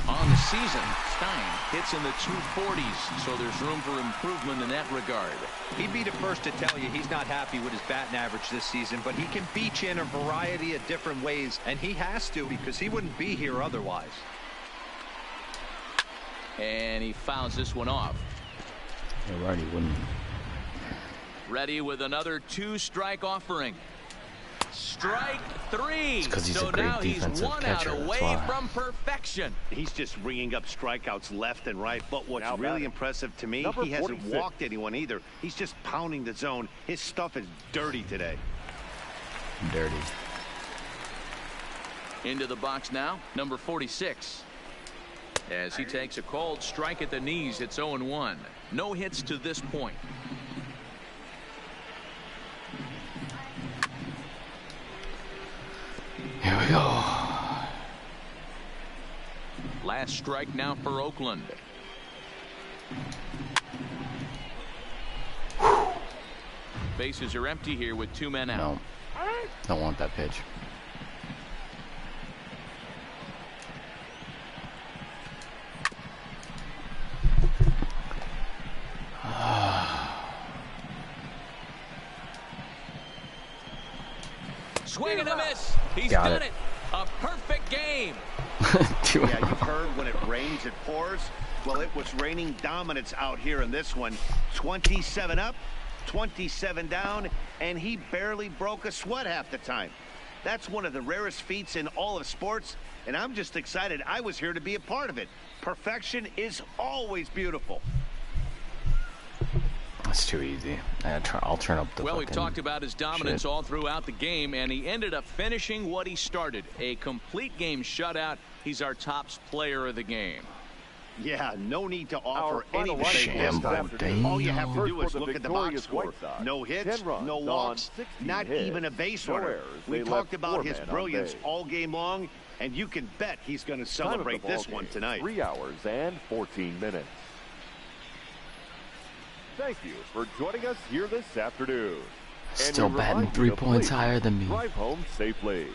[SPEAKER 4] On the season, Stein hits in the 240s, so there's room for improvement in that regard.
[SPEAKER 6] He'd be the first to tell you he's not happy with his batting average this season, but he can beat you in a variety of different ways, and he has to because he wouldn't be here otherwise.
[SPEAKER 4] And he fouls this one off.
[SPEAKER 1] Yeah, right, he wouldn't.
[SPEAKER 4] Ready with another 2-strike offering. Strike 3.
[SPEAKER 1] So now he's 1 out
[SPEAKER 4] away from perfection.
[SPEAKER 5] He's just ringing up strikeouts left and right. But what's really impressive to me, he hasn't walked anyone either. He's just pounding the zone. His stuff is dirty today.
[SPEAKER 1] Dirty.
[SPEAKER 4] Into the box now, number 46. As he takes a cold strike at the knees, it's 0-1. No hits to this point.
[SPEAKER 1] Here we go.
[SPEAKER 4] Last strike now for Oakland. Bases are empty here with 2 men out.
[SPEAKER 1] No. Don't want that pitch.
[SPEAKER 4] Swing and a miss. He's done it. A perfect game.
[SPEAKER 5] Yeah, you've heard when it rains, it pours. Well, it was raining dominance out here in this one. 27 up, 27 down, and he barely broke a sweat half the time. That's one of the rarest feats in all of sports, and I'm just excited I was here to be a part of it. Perfection is always beautiful.
[SPEAKER 1] That's too easy. I'll turn up the.
[SPEAKER 4] Well, we've talked about his dominance all throughout the game, and he ended up finishing what he started. A complete game shutout. He's our top player of the game.
[SPEAKER 5] Yeah, no need to offer any
[SPEAKER 1] Shambo.
[SPEAKER 5] All you have to do is look at the box score. No hits, no walks, not even a base runner. We talked about his brilliance all game long, and you can bet he's going to celebrate this one tonight.
[SPEAKER 3] 3 hours and 14 minutes. Thank you for joining us here this afternoon.
[SPEAKER 1] Still batting 3 points higher than me.
[SPEAKER 3] Drive home safely.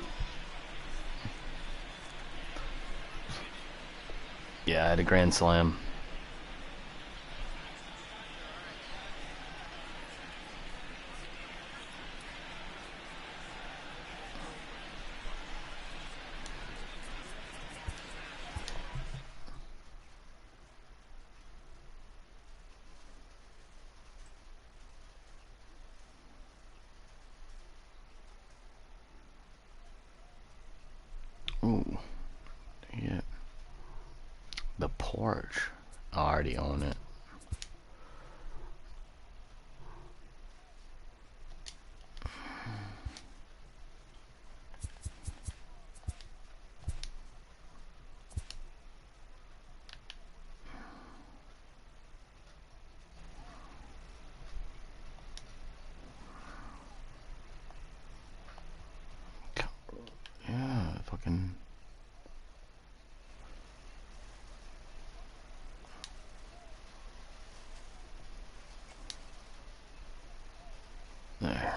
[SPEAKER 1] Yeah, I had a grand slam. Ooh, yeah. The porch. I already own it. Yeah, fucking. There.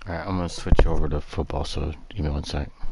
[SPEAKER 1] Alright, I'm gonna switch over to football, so give me 1 sec.